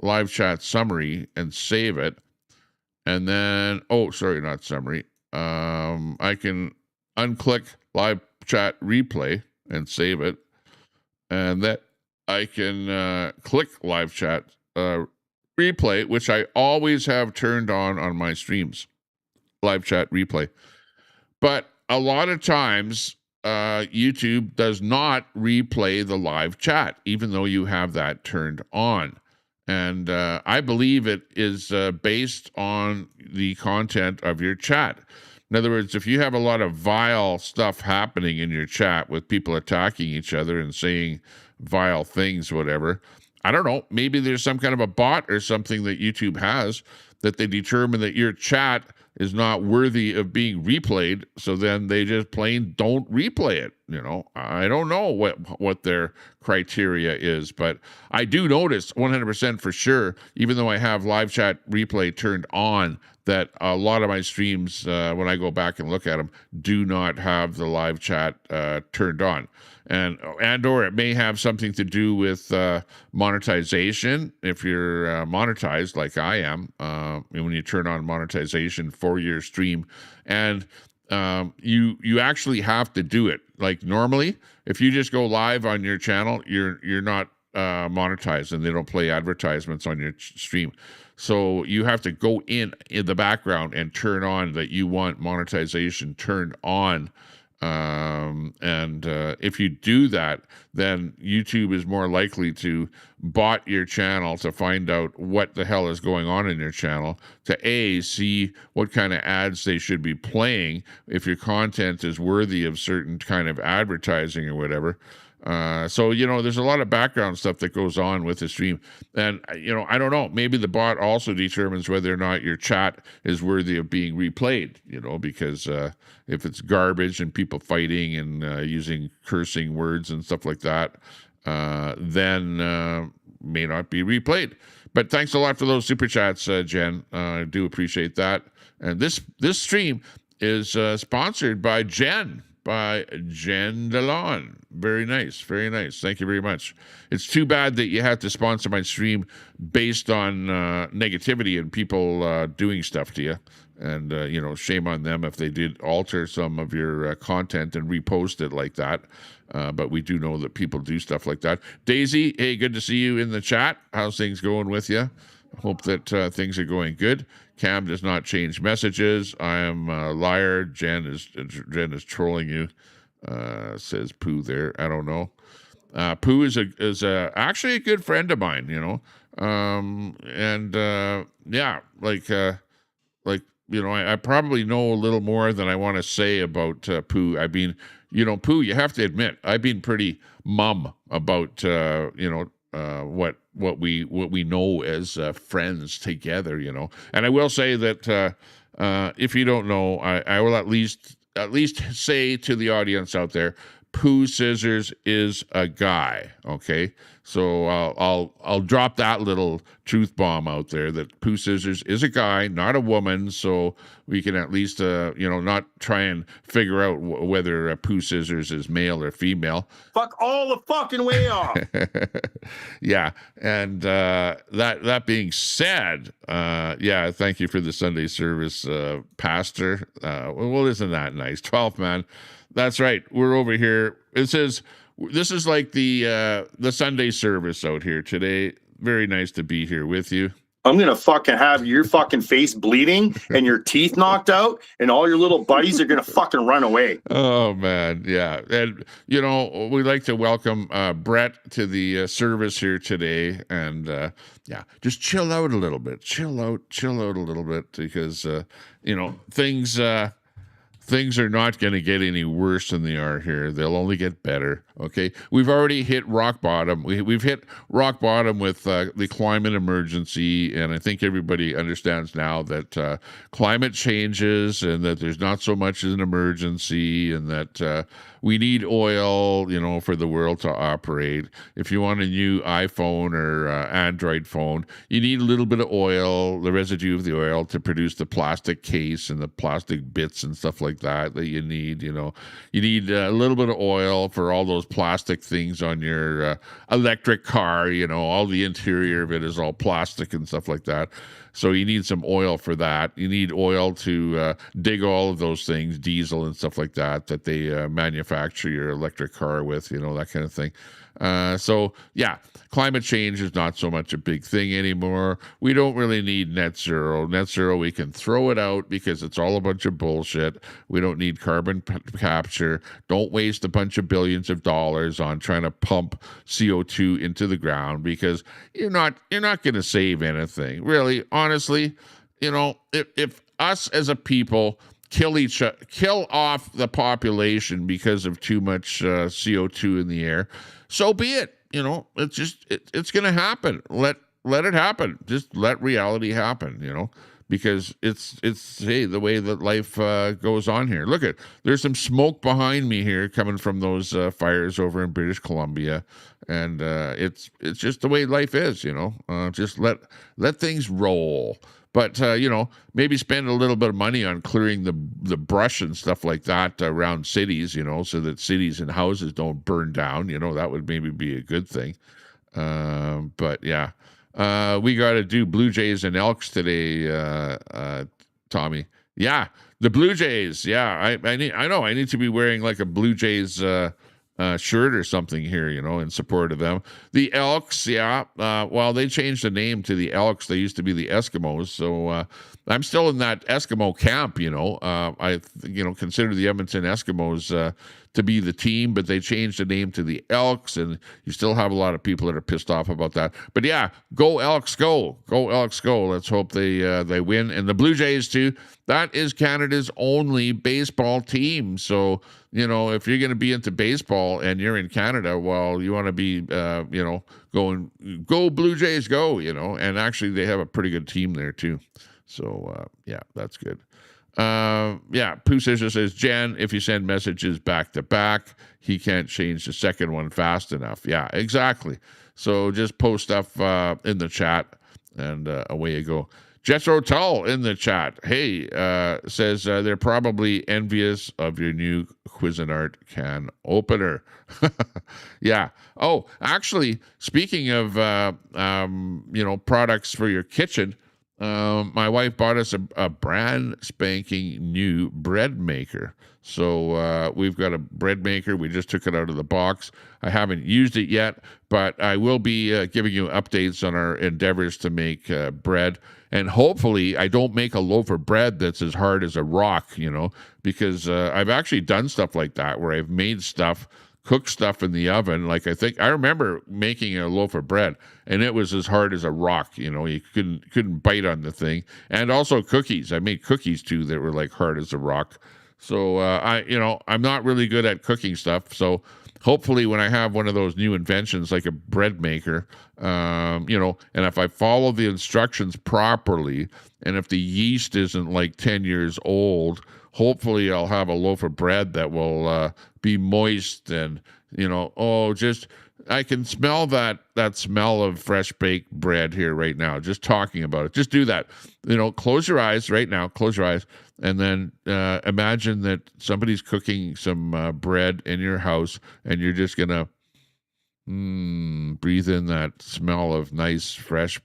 live chat summary and save it. And then, not summary. I can unclick live chat replay and save it. And that I can click live chat replay, which I always have turned on my streams, live chat replay. But a lot of times, YouTube does not replay the live chat, even though you have that turned on. And I believe it is based on the content of your chat. In other words, if you have a lot of vile stuff happening in your chat with people attacking each other and saying vile things, whatever, I don't know, maybe there's some kind of a bot or something that YouTube has that they determine that your chat is not worthy of being replayed, so then they just plain don't replay it. I don't know what their criteria is, but I do notice 100% for sure, even though I have live chat replay turned on, that a lot of my streams, when I go back and look at them, do not have the live chat turned on. And or it may have something to do with monetization. If you're monetized like I am, when you turn on monetization for your stream, and you actually have to do it. Like normally, if you just go live on your channel, you're not monetized, and they don't play advertisements on your stream. So you have to go in the background and turn on that you want monetization turned on. If you do that, then YouTube is more likely to bot your channel to find out what the hell is going on in your channel, to see what kind of ads they should be playing if your content is worthy of certain kind of advertising or whatever. So there's a lot of background stuff that goes on with the stream. And, I don't know, maybe the bot also determines whether or not your chat is worthy of being replayed, because if it's garbage and people fighting and using cursing words and stuff like that, then may not be replayed. But thanks a lot for those super chats, Jen. I do appreciate that. And this stream is sponsored by Jen DeLon. Very nice. Very nice. Thank you very much. It's too bad that you have to sponsor my stream based on negativity and people doing stuff to you. And, shame on them if they did alter some of your content and repost it like that. But we do know that people do stuff like that. Daisy, hey, good to see you in the chat. How's things going with you? Hope that things are going good. Cam does not change messages. I am a liar. Jen is trolling you. Says Pooh there. I don't know. Pooh is actually a good friend of mine. I probably know a little more than I want to say about Pooh. I mean, Pooh, you have to admit, I've been pretty mum about what we know as friends together, And I will say that if you don't know, I will at least say to the audience out there, Pooh Scissors is a guy. Okay, so I'll drop that little truth bomb out there that Pooh Scissors is a guy, not a woman. So we can at least not try and figure out whether Pooh Scissors is male or female. Fuck all the fucking way off. Yeah, and that being said, thank you for the Sunday service, Pastor. Well, isn't that nice? 12th man. That's right. We're over here. It says this is like the Sunday service out here today. Very nice to be here with you. I'm going to fucking have your fucking face bleeding and your teeth knocked out, and all your little buddies are going to fucking run away. Oh, man. Yeah. And, we'd like to welcome Brett to the service here today. And, just chill out a little bit. Chill out a little bit because, things are not going to get any worse than they are here. They'll only get better, okay? We've already hit rock bottom. We've hit rock bottom with the climate emergency, and I think everybody understands now that climate changes and that there's not so much as an emergency and that we need oil, for the world to operate. If you want a new iPhone or Android phone, you need a little bit of oil, the residue of the oil, to produce the plastic case and the plastic bits and stuff like that you need. You need a little bit of oil for all those plastic things on your electric car. All the interior of it is all plastic and stuff like that. So you need some oil for that. You need oil to dig all of those things, diesel and stuff like that they manufacture your electric car with, that kind of thing. Climate change is not so much a big thing anymore. We don't really need net zero. Net zero, we can throw it out because it's all a bunch of bullshit. We don't need carbon capture. Don't waste a bunch of billions of dollars on trying to pump CO2 into the ground because you're not going to save anything. Really, honestly, if us as a people kill off the population because of too much CO2 in the air, so be it. It's going to happen. Let it happen. Just let reality happen. because it's hey, the way that life goes on here. Look at, there's some smoke behind me here coming from those fires over in British Columbia, and it's just the way life is, you know. Just let things roll. But you know, maybe spend a little bit of money on clearing the brush and stuff like that around cities, you know, so that cities and houses don't burn down. You know, that would maybe be a good thing. But yeah, we got to do Blue Jays and Elks today, Tommy. Yeah, the Blue Jays. Yeah, I need to be wearing like a Blue Jays shirt or something here, you know, in support of them. The Elks, yeah. Well, they changed the name to the Elks. They used to be the Eskimos. So I'm still in that Eskimo camp, you know. I consider the Edmonton Eskimos to be the team, but they changed the name to the Elks, and you still have a lot of people that are pissed off about that. But yeah, go Elks, go Elks, go. Let's hope they win. And the Blue Jays too. That is Canada's only baseball team. So, you know, if you're going to be into baseball and you're in Canada, well, you want to be, going, go Blue Jays, go, you know. And actually, they have a pretty good team there too. So, yeah, that's good. Pooh says, Jen, if you send messages back to back, he can't change the second one fast enough. Yeah, exactly. So just post stuff in the chat, and away you go. Jethro Tull in the chat. Hey, says they're probably envious of your new Cuisinart can opener. Yeah. Oh, actually, speaking of products for your kitchen, my wife bought us a brand spanking new bread maker. So we've got a bread maker. We just took it out of the box. I haven't used it yet, but I will be giving you updates on our endeavors to make bread. And hopefully I don't make a loaf of bread that's as hard as a rock, you know, because I've actually done stuff like that where I've made stuff, cooked stuff in the oven. Like I remember making a loaf of bread, and it was as hard as a rock. You know, you couldn't bite on the thing. And also cookies. I made cookies too that were like hard as a rock. So I'm not really good at cooking stuff. So hopefully when I have one of those new inventions like a bread maker, and if I follow the instructions properly, and if the yeast isn't like 10 years old, hopefully I'll have a loaf of bread that will be moist and, I can smell that smell of fresh baked bread here right now, just talking about it. Just do that. Close your eyes right now, close your eyes, and then imagine that somebody's cooking some bread in your house, and you're just going to breathe in that smell of nice, fresh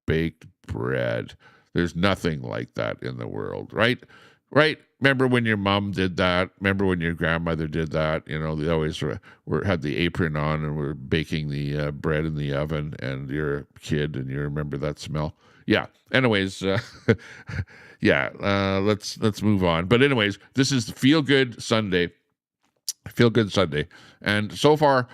baked bread. There's nothing like that in the world, right? Right? Remember when your mom did that? Remember when your grandmother did that? They always had the apron on and were baking the bread in the oven, and you're a kid and you remember that smell. Yeah. Anyways, let's move on. But anyways, this is Feel Good Sunday. Feel Good Sunday. And so far,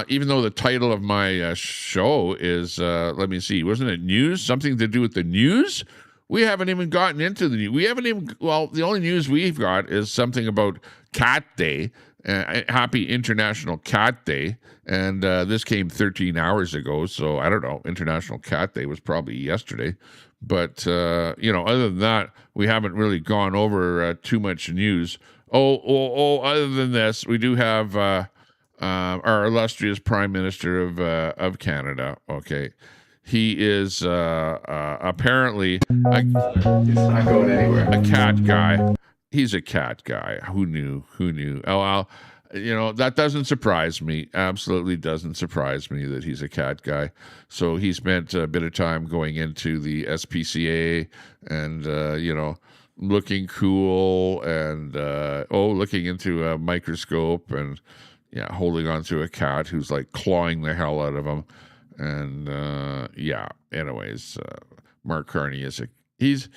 even though the title of my show is, let me see, wasn't it news? Something to do with the news? We haven't even gotten into the news. The only news we've got is something about Cat Day. Happy International Cat Day. And this came 13 hours ago. So I don't know. International Cat Day was probably yesterday. But, other than that, we haven't really gone over too much news. Other than this, we do have our illustrious Prime Minister of Canada. Okay. He is apparently a cat guy. He's a cat guy. Who knew? Oh, well, that doesn't surprise me. Absolutely doesn't surprise me that he's a cat guy. So he spent a bit of time going into the SPCA and, looking cool and, looking into a microscope and, holding onto a cat who's like clawing the hell out of him. And anyways, Mark Carney he's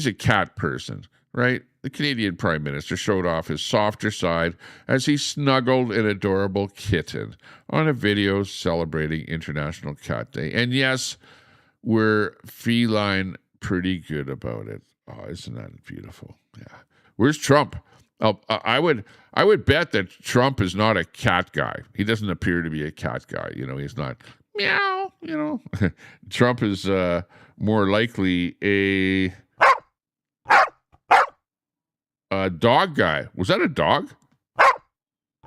a cat person, right? The Canadian Prime Minister showed off his softer side as he snuggled an adorable kitten on a video celebrating International Cat Day. And yes, we're feline pretty good about it. Oh, isn't that beautiful? Yeah. Where's Trump? I would bet that Trump is not a cat guy. He doesn't appear to be a cat guy. He's not meow, Trump is more likely a Dog guy. Was that a dog?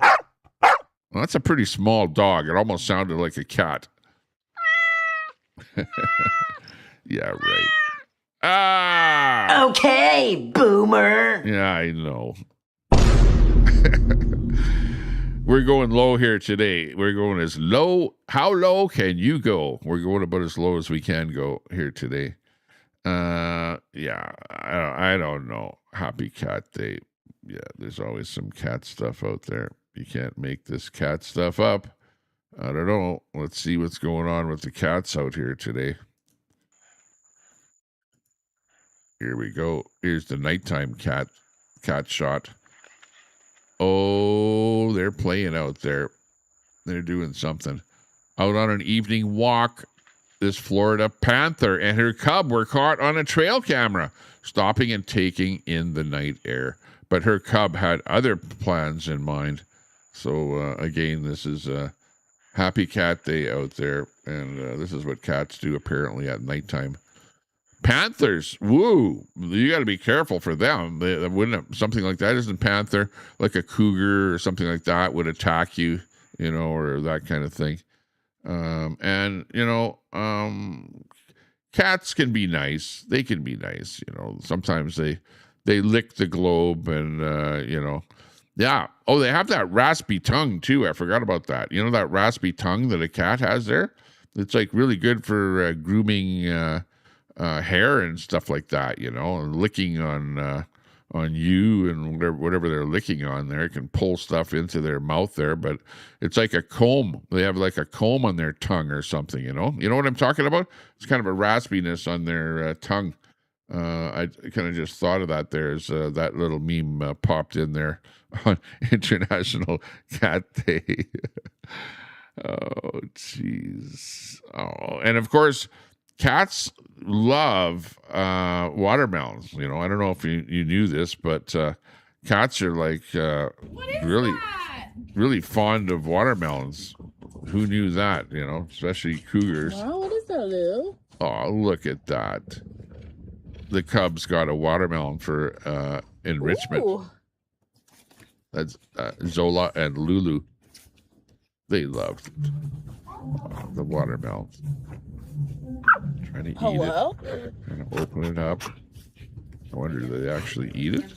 Well, that's a pretty small dog. It almost sounded like a cat. Yeah, right. Ah! Okay, boomer. Yeah, I know. We're going low here today. We're going as low. How low can you go? We're going about as low as we can go here today. Yeah, I don't know. Happy Cat Day. Yeah, there's always some cat stuff out there. You can't make this cat stuff up. I don't know. Let's see what's going on with the cats out here today. Here we go. Here's the nighttime cat shot. Oh, they're playing out there. They're doing something. Out on an evening walk, this Florida panther and her cub were caught on a trail camera, stopping and taking in the night air. But her cub had other plans in mind. So, again, this is a happy cat day out there. And this is what cats do apparently at nighttime. Panthers, woo! You got to be careful for them. They wouldn't something like that. Isn't panther like a cougar or something like that would attack you, or that kind of thing. And cats can be nice. They can be nice. Sometimes they lick the globe, and yeah. Oh, they have that raspy tongue too. I forgot about that. That raspy tongue that a cat has there. It's like really good for grooming. Hair and stuff like that, and licking on you and whatever they're licking on there. It can pull stuff into their mouth there, but it's like a comb. They have like a comb on their tongue or something, You know what I'm talking about? It's kind of a raspiness on their tongue. I kind of just thought of that there as that little meme popped in there on International Cat Day. Oh, jeez. Oh, and of course, cats love watermelons. I don't know if you knew this, but cats are like really fond of watermelons. Who knew that? Especially cougars. Wow, what is that, Lou? Oh, look at that. The cub's got a watermelon for enrichment. Ooh. That's Zola and Lulu. They loved the watermelons. Trying to eat it. Trying to open it up. I wonder, do they actually eat it?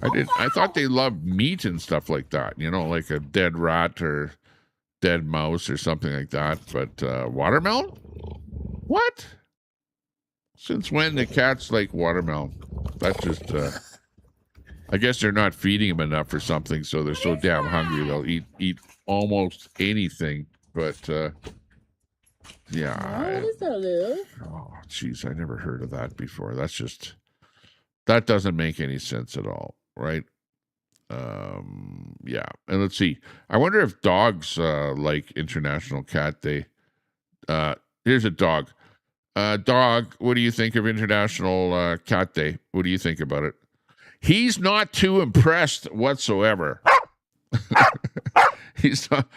I thought they loved meat and stuff like that. Like a dead rat or dead mouse or something like that. But watermelon? What? Since when the cats like watermelon? That's just, I guess they're not feeding them enough or something, so they're so damn hungry they'll eat almost anything. But, yeah. Wow, what is that, Lou? Oh, jeez, I never heard of that before. That doesn't make any sense at all, right? Yeah. And let's see. I wonder if dogs like International Cat Day. Here's a dog. Dog, what do you think of International Cat Day? What do you think about it? He's not too impressed whatsoever. He's not,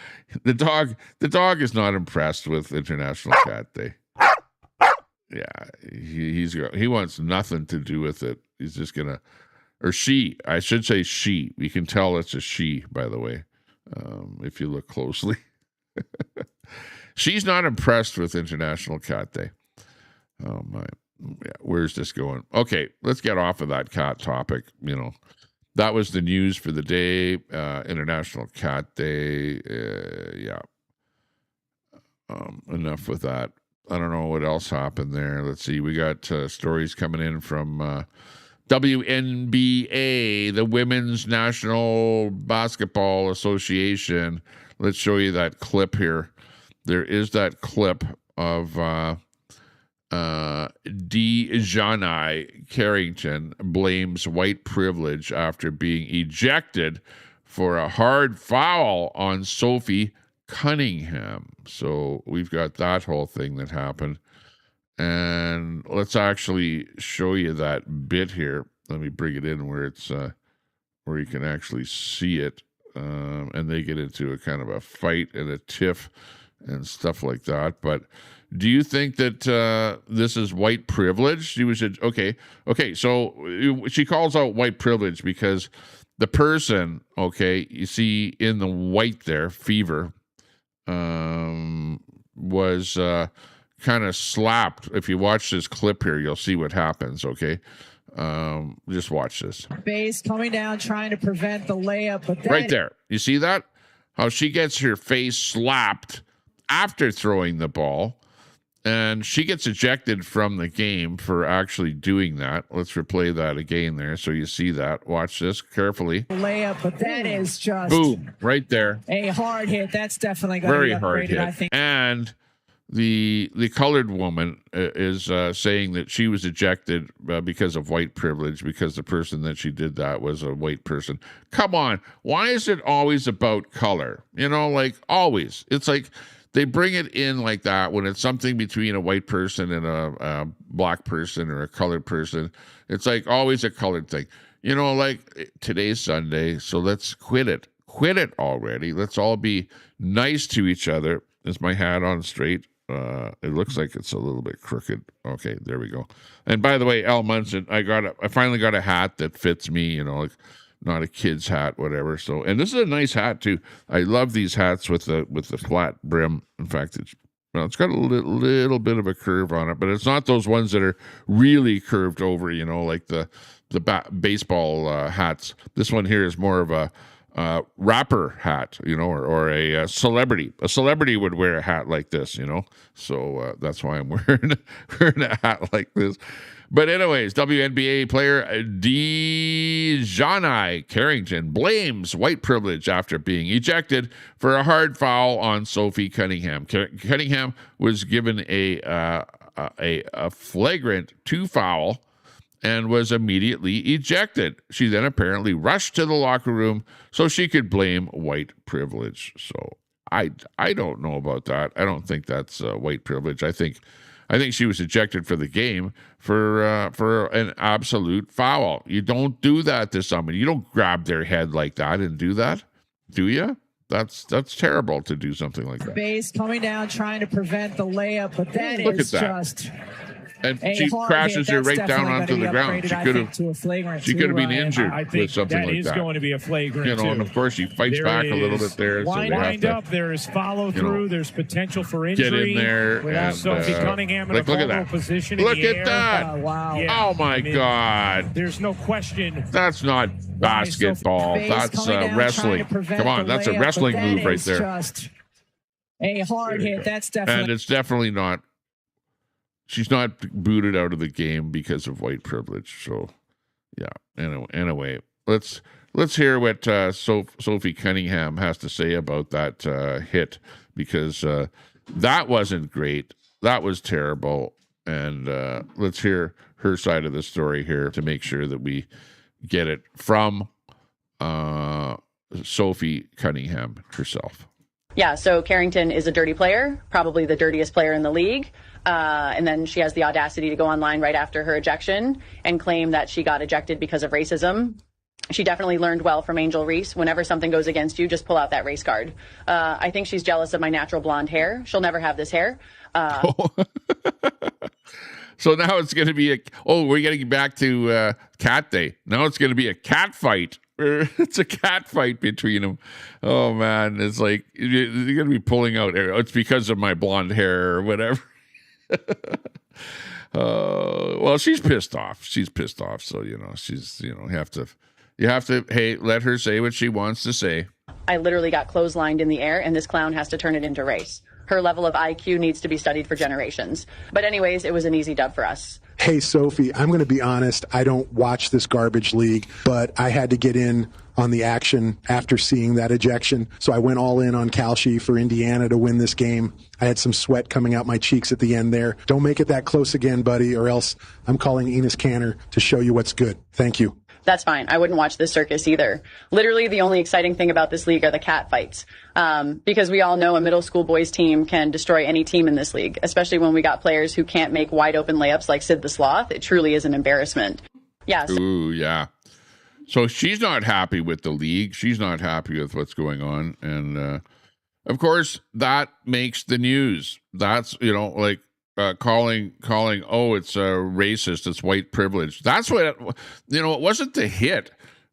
the dog is not impressed with International Cat Day. Yeah, he wants nothing to do with it. He's just gonna, or she, I should say she. We can tell it's a she, by the way, if you look closely. She's not impressed with International Cat Day. Oh my, yeah, where's this going? Okay, let's get off of that cat topic. That was the news for the day. International Cat Day. Yeah. Enough with that. I don't know what else happened there. Let's see. We got stories coming in from WNBA, the Women's National Basketball Association. Let's show you that clip here. There is that clip of Dejanai Carrington blames white privilege after being ejected for a hard foul on Sophie Cunningham. So we've got that whole thing that happened. And let's actually show you that bit here. Let me bring it in where it's where you can actually see it. And they get into a kind of a fight and a tiff and stuff like that. But do you think that this is white privilege? She was okay. So she calls out white privilege because the person, okay, you see in the white there, Fever, was kind of slapped. If you watch this clip here, you'll see what happens. Okay, just watch this. Base coming down, trying to prevent the layup, but right there, you see that? How she gets her face slapped after throwing the ball. And she gets ejected from the game for actually doing that. Let's replay that again there so you see that. Watch this carefully. Layup, but that is just boom, right there. A hard hit. That's definitely going to be upgraded, hard hit. I think. And the colored woman is saying that she was ejected because of white privilege, because the person that she did that was a white person. Come on. Why is it always about color? You know, like always. It's like they bring it in like that when it's something between a white person and a black person or a colored person. It's like always a colored thing. You know, like today's Sunday, so let's quit it. Quit it already. Let's all be nice to each other. Is my hat on straight? It looks like it's a little bit crooked. Okay, there we go. And by the way, Al Munson, I finally got a hat that fits me, you know, like not a kid's hat, whatever. So, and this is a nice hat too. I love these hats with the flat brim. In fact, it's got a little bit of a curve on it, but it's not those ones that are really curved over, you know, like the baseball hats. This one here is more of a rapper hat, you know, or a celebrity. A celebrity would wear a hat like this, you know. So that's why I'm wearing a hat like this. But anyways, WNBA player Dejanai Carrington blames white privilege after being ejected for a hard foul on Sophie Cunningham. Cunningham was given a flagrant 2 foul and was immediately ejected. She then apparently rushed to the locker room so she could blame white privilege. So I don't know about that. I don't think that's white privilege. I think she was ejected for the game for an absolute foul. You don't do that to somebody. You don't grab their head like that and do that, do you? That's terrible to do something like that. Base coming down, trying to prevent the layup, but that is just. And she crashes her right down onto the ground. She could have been injured with something like that. That is going to be a flagrant, you know, and of course she fights back a little bit there. So wind up. There is follow through. You know, there's potential for injury. Get in there and Sophie Cunningham in a vulnerable position. Look at that! Wow! Yeah, oh my God! There's no question. That's not basketball. That's wrestling. Come on, that's a wrestling move right there. Just a hard hit. That's definitely. And it's definitely not. She's not booted out of the game because of white privilege. So, yeah. Anyway, let's hear what Sophie Cunningham has to say about that hit, because that wasn't great. That was terrible. And let's hear her side of the story here to make sure that we get it from Sophie Cunningham herself. Yeah, so Carrington is a dirty player, probably the dirtiest player in the league. And then she has the audacity to go online right after her ejection and claim that she got ejected because of racism. She definitely learned well from Angel Reese. Whenever something goes against you, just pull out that race card. I think she's jealous of my natural blonde hair. She'll never have this hair. So now it's going to be we're getting back to cat day. Now it's going to be a cat fight. It's a cat fight between them. Oh, man. It's like you're going to be pulling out. It's because of my blonde hair or whatever. Well, she's pissed off. So, you know, you have to, hey, let her say what she wants to say. I literally got clotheslined in the air, and this clown has to turn it into race. Her level of IQ needs to be studied for generations. But anyways, it was an easy dub for us. Hey, Sophie, I'm going to be honest. I don't watch this garbage league, but I had to get in on the action after seeing that ejection. So I went all in on Kalshi for Indiana to win this game. I had some sweat coming out my cheeks at the end there. Don't make it that close again, buddy, or else I'm calling Enos Canner to show you what's good. Thank you. That's fine. I wouldn't watch this circus either. Literally, the only exciting thing about this league are the cat fights. Because we all know a middle school boys team can destroy any team in this league, especially when we got players who can't make wide open layups like Sid the Sloth. It truly is an embarrassment. Yeah. Ooh, yeah. So she's not happy with the league. She's not happy with what's going on. And Of course, that makes the news. That's, like calling, oh, it's racist, it's white privilege. That's what, it wasn't the hit,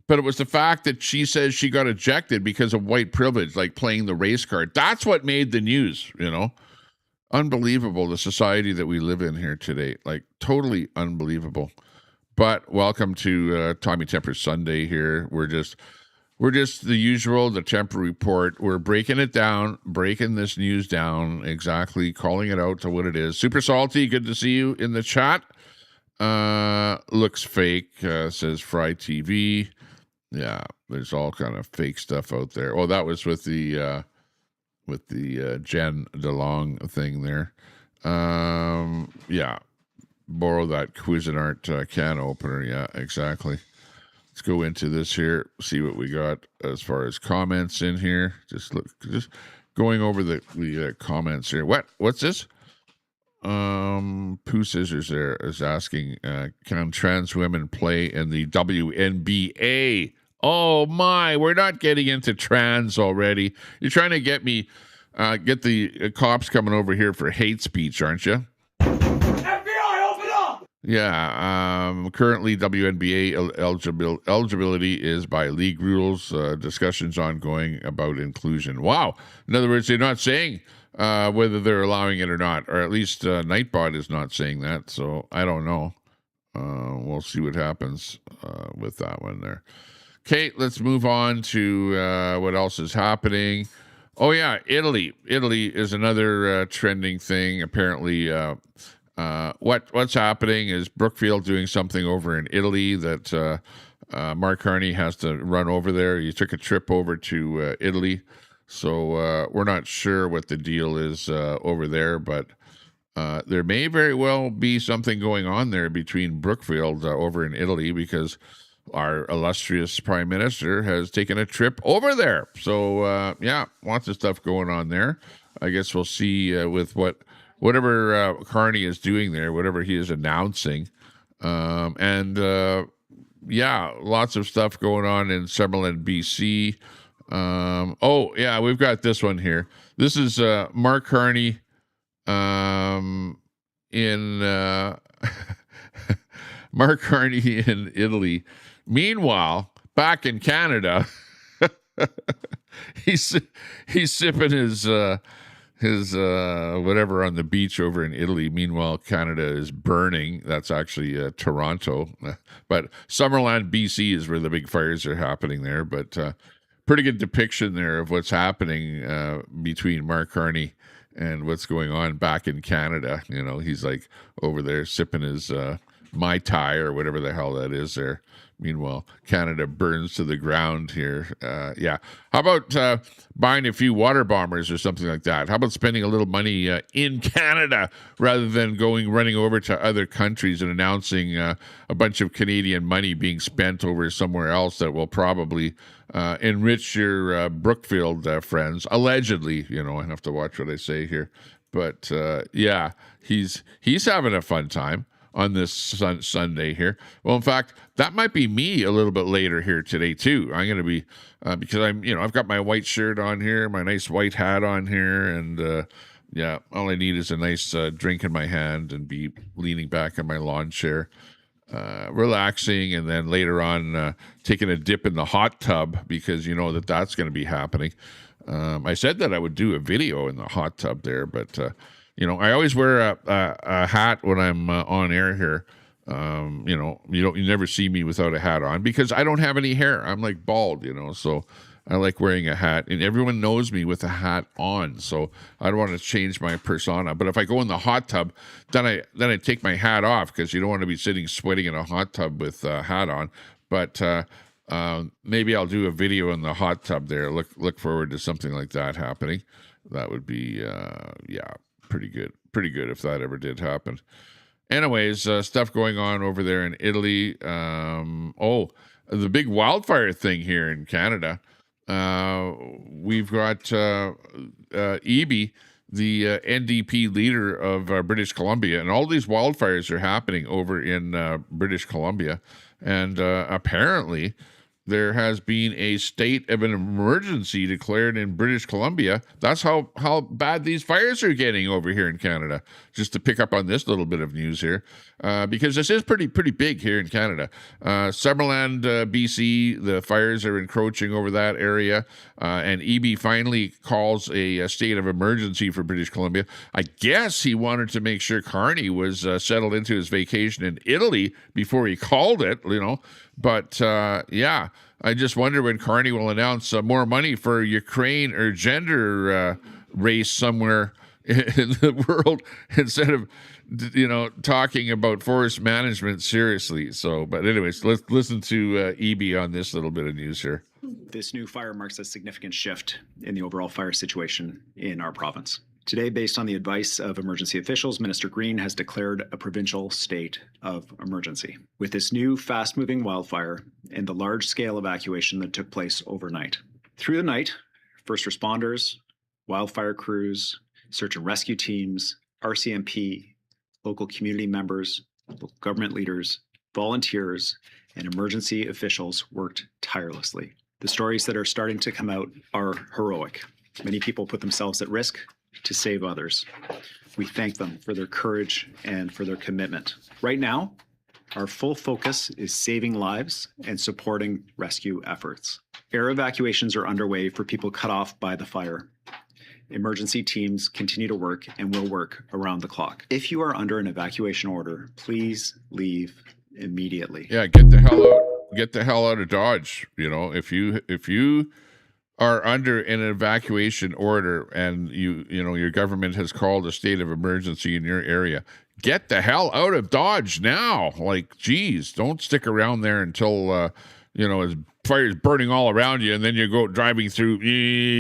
but it was the fact that she says she got ejected because of white privilege, like playing the race card. That's what made the news, Unbelievable, the society that we live in here today. Like, totally unbelievable. But welcome to Tommy Temper Sunday here. We're just the usual, the Temper Report. We're breaking it down, breaking this news down, exactly, calling it out to what it is. Super Salty, good to see you in the chat. Looks fake, says Fry TV. Yeah, there's all kind of fake stuff out there. Well, that was with the Jen DeLong thing there. Yeah, borrow that Cuisinart can opener. Yeah, exactly. Let's go into this here, see what we got as far as comments in here. Just going over the comments here. What's this? Pooh Scissors there is asking, can trans women play in the WNBA? Oh my, we're not getting into trans already. You're trying to get me, get the cops coming over here for hate speech, aren't you? FBI, open up! Yeah, currently WNBA eligibility is by league rules. Discussions ongoing about inclusion. Wow. In other words, they're not saying whether they're allowing it or not, or at least Nightbot is not saying that, so I don't know. We'll see what happens with that one there. Okay, let's move on to what else is happening. Oh, yeah, Italy. Italy is another trending thing. Apparently, what's happening is Brookfield doing something over in Italy that Mark Carney has to run over there. He took a trip over to Italy. So we're not sure what the deal is over there, but there may very well be something going on there between Brookfield over in Italy, because our illustrious prime minister has taken a trip over there. So, yeah, lots of stuff going on there. I guess we'll see with whatever Carney is doing there, whatever he is announcing. Yeah, lots of stuff going on in Summerlin, BC. Oh, yeah, we've got this one here. This is Mark Carney in Mark Carney in Italy. Meanwhile, back in Canada, he's sipping his whatever on the beach over in Italy. Meanwhile, Canada is burning. That's actually Toronto, but Summerland, BC is where the big fires are happening there. But pretty good depiction there of what's happening between Mark Carney and what's going on back in Canada. He's like over there sipping his Mai Tai or whatever the hell that is there. Meanwhile, Canada burns to the ground here. Yeah. How about buying a few water bombers or something like that? How about spending a little money in Canada rather than running over to other countries and announcing a bunch of Canadian money being spent over somewhere else that will probably enrich your Brookfield friends? Allegedly, I have to watch what I say here. But yeah, he's having a fun time on this Sunday here. Well, in fact, that might be me a little bit later here today too. I'm going to be because I've got my white shirt on here, my nice white hat on here, and yeah, all I need is a nice drink in my hand and be leaning back in my lawn chair, relaxing, and then later on taking a dip in the hot tub, because that's going to be happening. I said that I would do a video in the hot tub there, but I always wear a hat when I'm on air here. You never see me without a hat on because I don't have any hair. I'm like bald, so I like wearing a hat, and everyone knows me with a hat on. So I don't want to change my persona. But if I go in the hot tub, then I take my hat off, because you don't want to be sitting sweating in a hot tub with a hat on. But maybe I'll do a video in the hot tub there. Look forward to something like that happening. That would be pretty good if that ever did happen. Anyways, stuff going on over there in Italy. The big wildfire thing here in Canada. We've got Eby, the NDP leader of British Columbia, and all these wildfires are happening over in British Columbia. And apparently there has been a state of an emergency declared in British Columbia. That's how bad these fires are getting over here in Canada. Just to pick up on this little bit of news here, because this is pretty big here in Canada. Summerland, BC, the fires are encroaching over that area, and EB finally calls a state of emergency for British Columbia. I guess he wanted to make sure Carney was settled into his vacation in Italy before he called it, But yeah, I just wonder when Carney will announce more money for Ukraine or gender race somewhere in the world instead of talking about forest management seriously. So, but anyways, let's listen to EB on this little bit of news here. This new fire marks a significant shift in the overall fire situation in our province. Today, based on the advice of emergency officials, Minister Green has declared a provincial state of emergency. With this new fast-moving wildfire and the large-scale evacuation that took place overnight. Through the night, first responders, wildfire crews, search and rescue teams, RCMP, local community members, local government leaders, volunteers, and emergency officials worked tirelessly. The stories that are starting to come out are heroic. Many people put themselves at risk to save others. We thank them for their courage and for their commitment. Right now, our full focus is saving lives and supporting rescue efforts. Air evacuations are underway for people cut off by the fire. Emergency teams continue to work and will work around the clock. If you are under an evacuation order, please leave immediately. Yeah, get the hell out. Get the hell out of Dodge. If you are under an evacuation order and your government has called a state of emergency in your area, get the hell out of Dodge now. Like, geez, don't stick around there until as fire's burning all around you, and then you go driving through.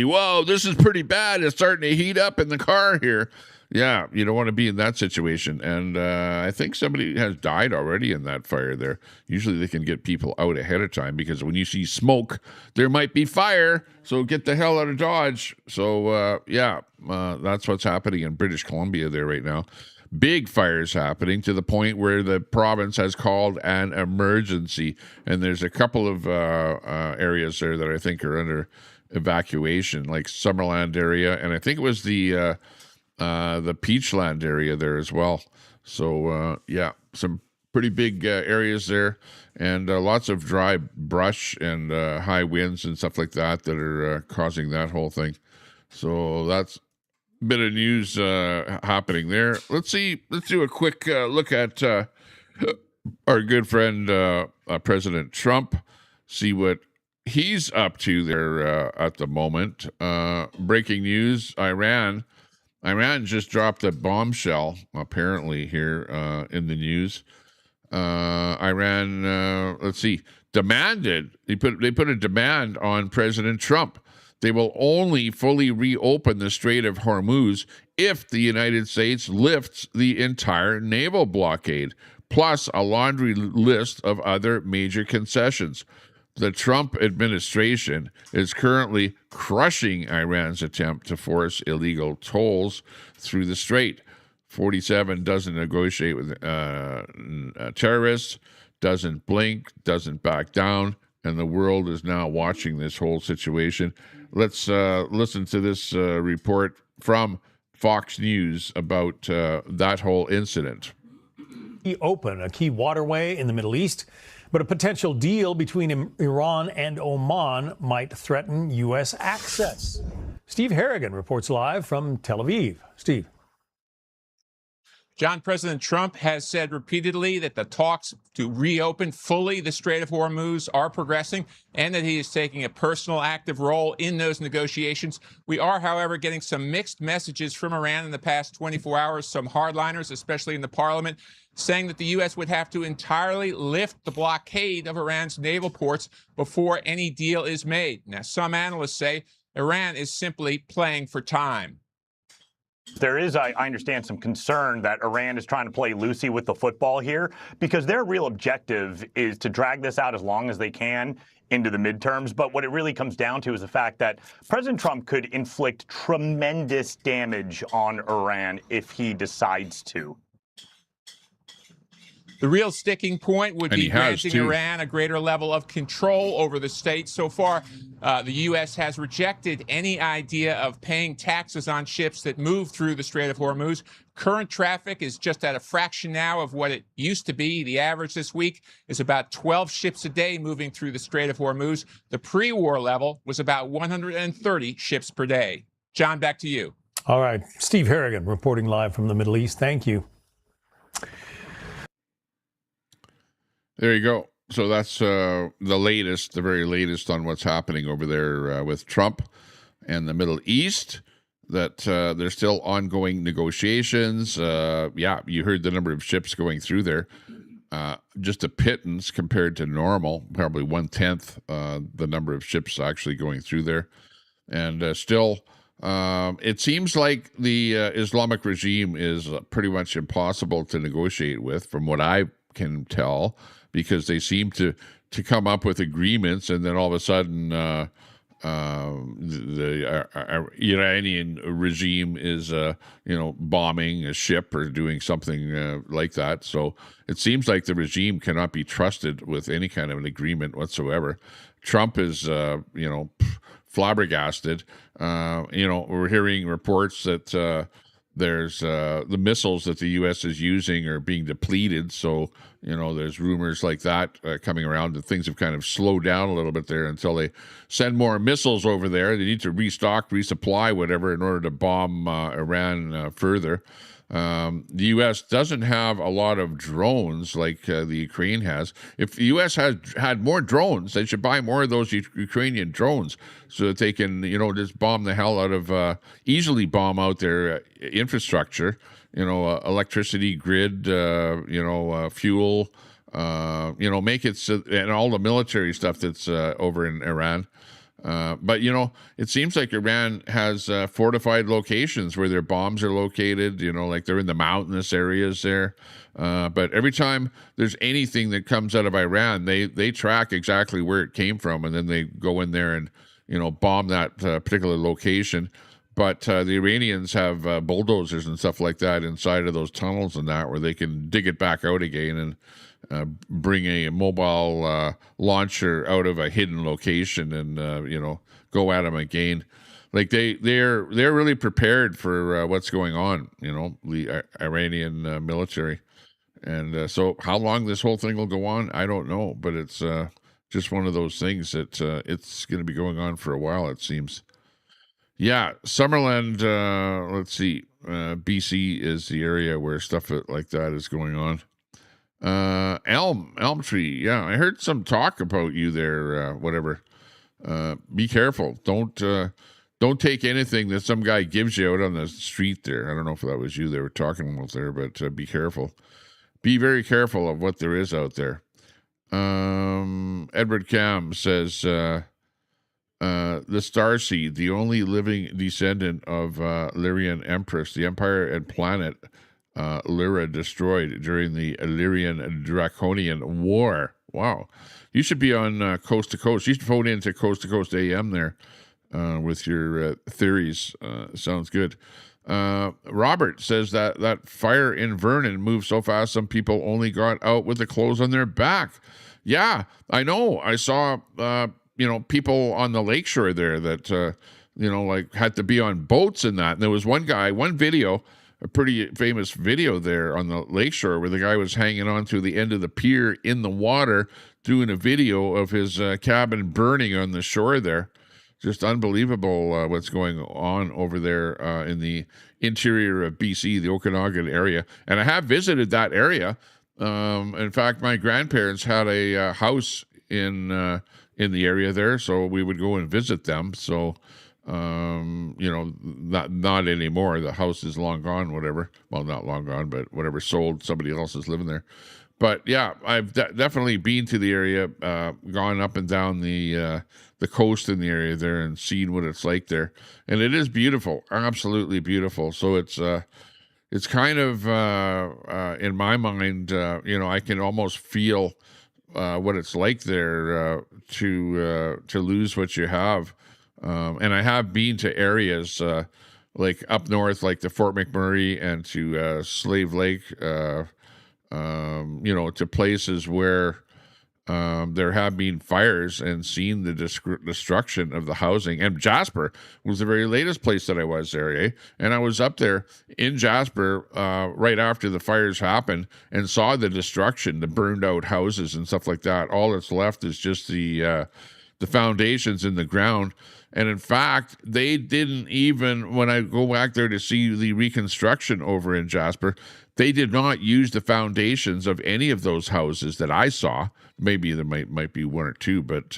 Whoa, this is pretty bad. It's starting to heat up in the car here. Yeah, you don't want to be in that situation. And I think somebody has died already in that fire there. Usually they can get people out ahead of time because when you see smoke, there might be fire. So get the hell out of Dodge. So, that's what's happening in British Columbia there right now. Big fires happening to the point where the province has called an emergency. And there's a couple of areas there that I think are under evacuation, like Summerland area. And I think it was the Peachland area there as well. So, some pretty big areas there, and lots of dry brush and high winds and stuff like that are causing that whole thing. So that's a bit of news happening there. Let's do a quick look at our good friend President Trump, see what he's up to there at the moment. Breaking news, Iran just dropped a bombshell, apparently, here in the news. Iran, demanded, they put a demand on President Trump. They will only fully reopen the Strait of Hormuz if the United States lifts the entire naval blockade, plus a laundry list of other major concessions. The Trump administration is currently crushing Iran's attempt to force illegal tolls through the strait. 47 doesn't negotiate with terrorists, doesn't blink, doesn't back down, and the world is now watching this whole situation. Let's listen to this report from Fox News about that whole incident. Open a key waterway in the Middle East, but a potential deal between Iran and Oman might threaten U.S. access. Steve Harrigan reports live from Tel Aviv. Steve. John, President Trump has said repeatedly that the talks to reopen fully the Strait of Hormuz are progressing and that he is taking a personal active role in those negotiations. We are, however, getting some mixed messages from Iran in the past 24 hours. Some hardliners, especially in the parliament, saying that the U.S. would have to entirely lift the blockade of Iran's naval ports before any deal is made. Now, some analysts say Iran is simply playing for time. There is, I understand, some concern that Iran is trying to play loosey with the football here because their real objective is to drag this out as long as they can into the midterms. But what it really comes down to is the fact that President Trump could inflict tremendous damage on Iran if he decides to. The real sticking point would And be he has, granting too. Iran a greater level of control over the state. So far, the U.S. has rejected any idea of paying taxes on ships that move through the Strait of Hormuz. Current traffic is just at a fraction now of what it used to be. The average this week is about 12 ships a day moving through the Strait of Hormuz. The pre-war level was about 130 ships per day. John, back to you. All right. Steve Harrigan reporting live from the Middle East. Thank you. There you go. So that's the latest, the very latest on what's happening over there with Trump and the Middle East, that there's still ongoing negotiations. Yeah, you heard the number of ships going through there. Just a pittance compared to normal, probably 1/10 the number of ships actually going through there. And still, it seems like the Islamic regime is pretty much impossible to negotiate with, from what I can tell, because they seem to come up with agreements, and then all of a sudden the Iranian regime is bombing a ship or doing something like that. So it seems like the regime cannot be trusted with any kind of an agreement whatsoever. Trump is flabbergasted. We're hearing reports that there's the missiles that the U.S. is using are being depleted. So, there's rumors like that coming around, that things have kind of slowed down a little bit there until they send more missiles over there. They need to restock, resupply, whatever, in order to bomb Iran further. The U.S. doesn't have a lot of drones like the Ukraine has. If the U.S. had more drones, they should buy more of those Ukrainian drones so that they can, just bomb the hell out of, easily bomb out their infrastructure, electricity, grid, fuel, make it so, and all the military stuff that's over in Iran. But it seems like Iran has fortified locations where their bombs are located, like they're in the mountainous areas there. But every time there's anything that comes out of Iran, they track exactly where it came from, and then they go in there and, bomb that particular location. But the Iranians have bulldozers and stuff like that inside of those tunnels and that, where they can dig it back out again and bring a mobile launcher out of a hidden location and go at them again. Like they're really prepared for what's going on. The Iranian military, and so how long this whole thing will go on, I don't know. But it's just one of those things that it's going to be going on for a while, it seems. Yeah, Summerland. Let's see. BC is the area where stuff like that is going on. Elm Tree. Yeah, I heard some talk about you there. Whatever. Be careful. Don't take anything that some guy gives you out on the street there. I don't know if that was you they were talking about there, but be careful. Be very careful of what there is out there. Edward Cam says, the Starseed, the only living descendant of Lyrian Empress, the empire and planet Lyra destroyed during the Illyrian Draconian War. Wow. You should be on Coast to Coast. You should phone in to Coast AM there with your theories. Sounds good. Robert says that fire in Vernon moved so fast some people only got out with the clothes on their back. Yeah, I know. I saw people on the lakeshore there that had to be on boats and that. And there was one video, a pretty famous video there on the lakeshore, where the guy was hanging on to the end of the pier in the water doing a video of his cabin burning on the shore there. Just unbelievable what's going on over there in the interior of BC, the Okanagan area. And I have visited that area. In fact, my grandparents had a house in the area there, so we would go and visit them. So, not anymore. The house is long gone, whatever. Well, not long gone, but whatever, sold. Somebody else is living there. But yeah, I've definitely been to the area, gone up and down the coast in the area there and seen what it's like there. And it is beautiful, absolutely beautiful. So it's kind of, in my mind, I can almost feel what it's like there to lose what you have. And I have been to areas like up north, like the Fort McMurray, and to Slave Lake, to places where there have been fires and seen the destruction of the housing. And Jasper was the very latest place that I was there, eh? And I was up there in Jasper right after the fires happened and saw the destruction, the burned out houses and stuff like that. All that's left is just the foundations in the ground. And in fact, they didn't even, when I go back there to see the reconstruction over in Jasper, they did not use the foundations of any of those houses that I saw. Maybe there might be one or two, but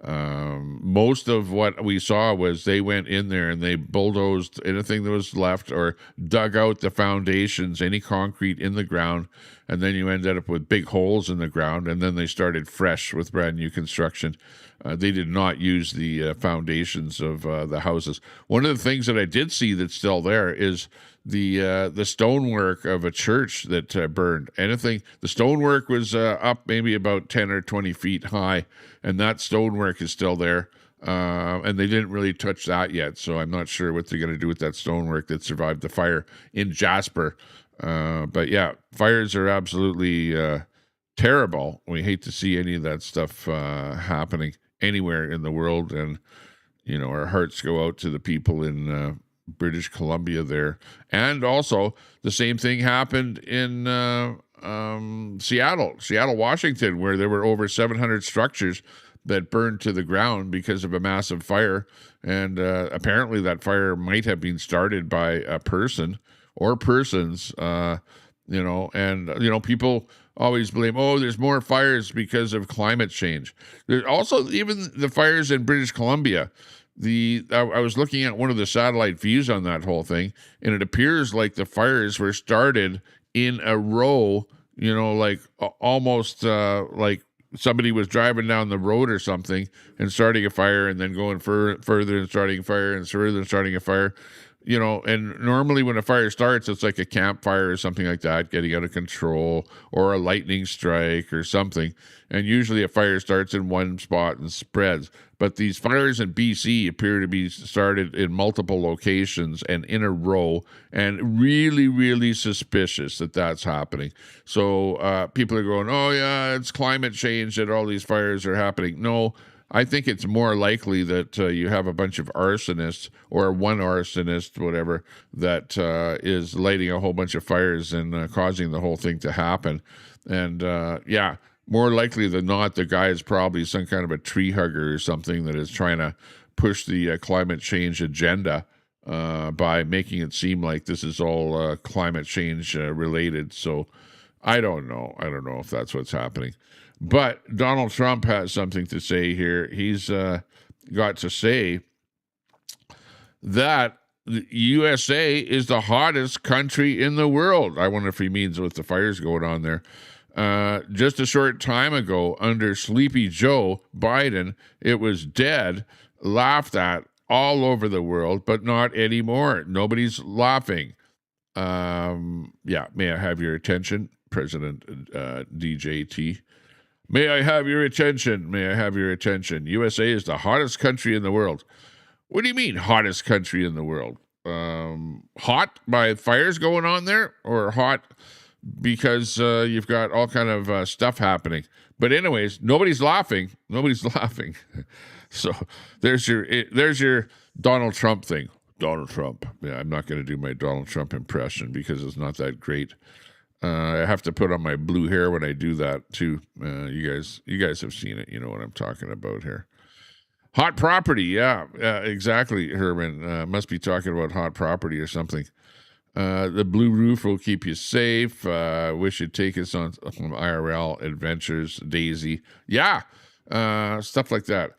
most of what we saw was they went in there and they bulldozed anything that was left or dug out the foundations, any concrete in the ground, and then you ended up with big holes in the ground, and then they started fresh with brand new construction. They did not use the foundations of the houses. One of the things that I did see that's still there is the stonework of a church that burned. The stonework was up maybe about 10 or 20 feet high, and that stonework is still there. And they didn't really touch that yet, so I'm not sure what they're going to do with that stonework that survived the fire in Jasper. But yeah, fires are absolutely terrible. We hate to see any of that stuff happening anywhere in the world, and our hearts go out to the people in British Columbia there. And also the same thing happened in Seattle, Washington, where there were over 700 structures that burned to the ground because of a massive fire. And apparently that fire might have been started by a person or persons, people always blame, there's more fires because of climate change. There's also even the fires in British Columbia. I was looking at one of the satellite views on that whole thing, and it appears like the fires were started in a row, like almost like somebody was driving down the road or something and starting a fire and then going further and starting a fire and further and starting a fire. And normally when a fire starts, it's like a campfire or something like that, getting out of control, or a lightning strike or something. And usually a fire starts in one spot and spreads. But these fires in BC appear to be started in multiple locations and in a row, and really, really suspicious that that's happening. So people are going, oh yeah, it's climate change that all these fires are happening. No, I think it's more likely that you have a bunch of arsonists, or one arsonist, whatever, that is lighting a whole bunch of fires and causing the whole thing to happen. And more likely than not, the guy is probably some kind of a tree hugger or something that is trying to push the climate change agenda by making it seem like this is all climate change related. So I don't know. I don't know if that's what's happening. But Donald Trump has something to say here. He's got to say that the USA is the hottest country in the world. I wonder if he means with the fires going on there. Just a short time ago, under Sleepy Joe Biden, it was dead, laughed at all over the world, but not anymore. Nobody's laughing. May I have your attention, President DJT? May I have your attention? May I have your attention? USA is the hottest country in the world. What do you mean, hottest country in the world? Hot by fires going on there, or hot because you've got all kind of stuff happening? But anyways, nobody's laughing. Nobody's laughing. So there's your Donald Trump thing. Donald Trump. Yeah, I'm not going to do my Donald Trump impression because it's not that great. I have to put on my blue hair when I do that too. You guys have seen it. You know what I'm talking about here. Hot property. Yeah, exactly, Herman. Must be talking about hot property or something. The blue roof will keep you safe. Wish you'd take us on some IRL adventures. Daisy. Yeah, stuff like that.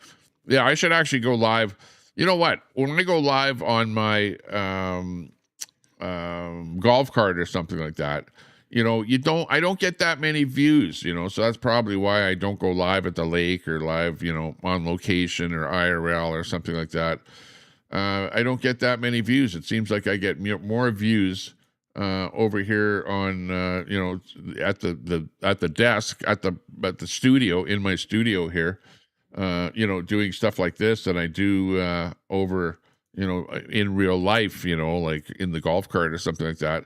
Yeah, I should actually go live. You know what? When I go live on my golf cart or something like that, I don't get that many views, so that's probably why I don't go live at the lake or live, on location or IRL or something like that. I don't get that many views. It seems like I get more views over here on, at the desk, at the studio, in my studio here, doing stuff like this than I do over, in real life, like in the golf cart or something like that.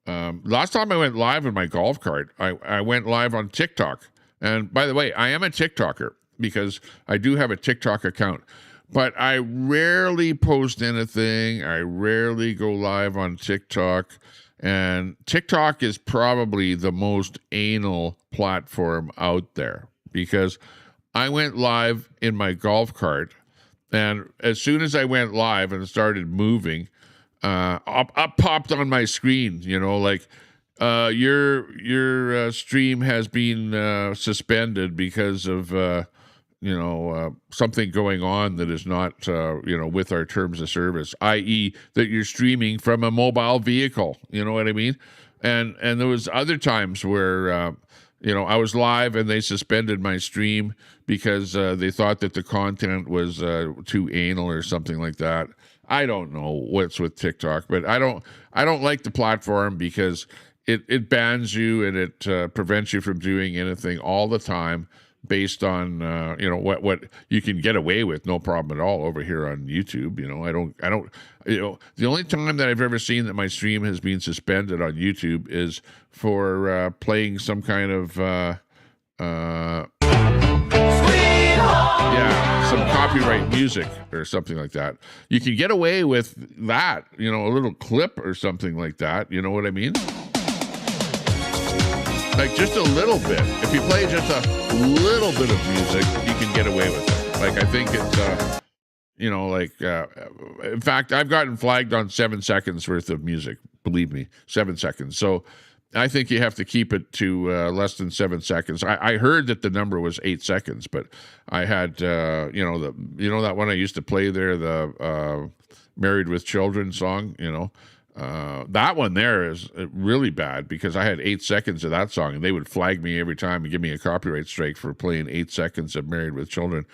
Last time I went live in my golf cart, I went live on TikTok. And by the way, I am a TikToker because I do have a TikTok account. But I rarely post anything. I rarely go live on TikTok. And TikTok is probably the most anal platform out there because I went live in my golf cart. And as soon as I went live and started moving, up popped on my screen, like your stream has been suspended because of something going on that is not with our terms of service, i.e. that you're streaming from a mobile vehicle. You know what I mean? And there was other times where I was live and they suspended my stream because they thought that the content was too anal or something like that. I don't know what's with TikTok, but I don't like the platform because it bans you and it prevents you from doing anything all the time based on what you can get away with, no problem at all over here on YouTube. I don't the only time that I've ever seen that my stream has been suspended on YouTube is for playing some kind of some copyright music or something like that. You can get away with that, a little clip or something like that. You know what I mean? Like just a little bit. If you play just a little bit of music, you can get away with it. Like I think it's, in fact, I've gotten flagged on 7 seconds worth of music. Believe me, 7 seconds. So I think you have to keep it to less than 7 seconds. I heard that the number was 8 seconds, but I had, that one I used to play there, the Married with Children song, that one there is really bad because I had 8 seconds of that song and they would flag me every time and give me a copyright strike for playing 8 seconds of Married with Children.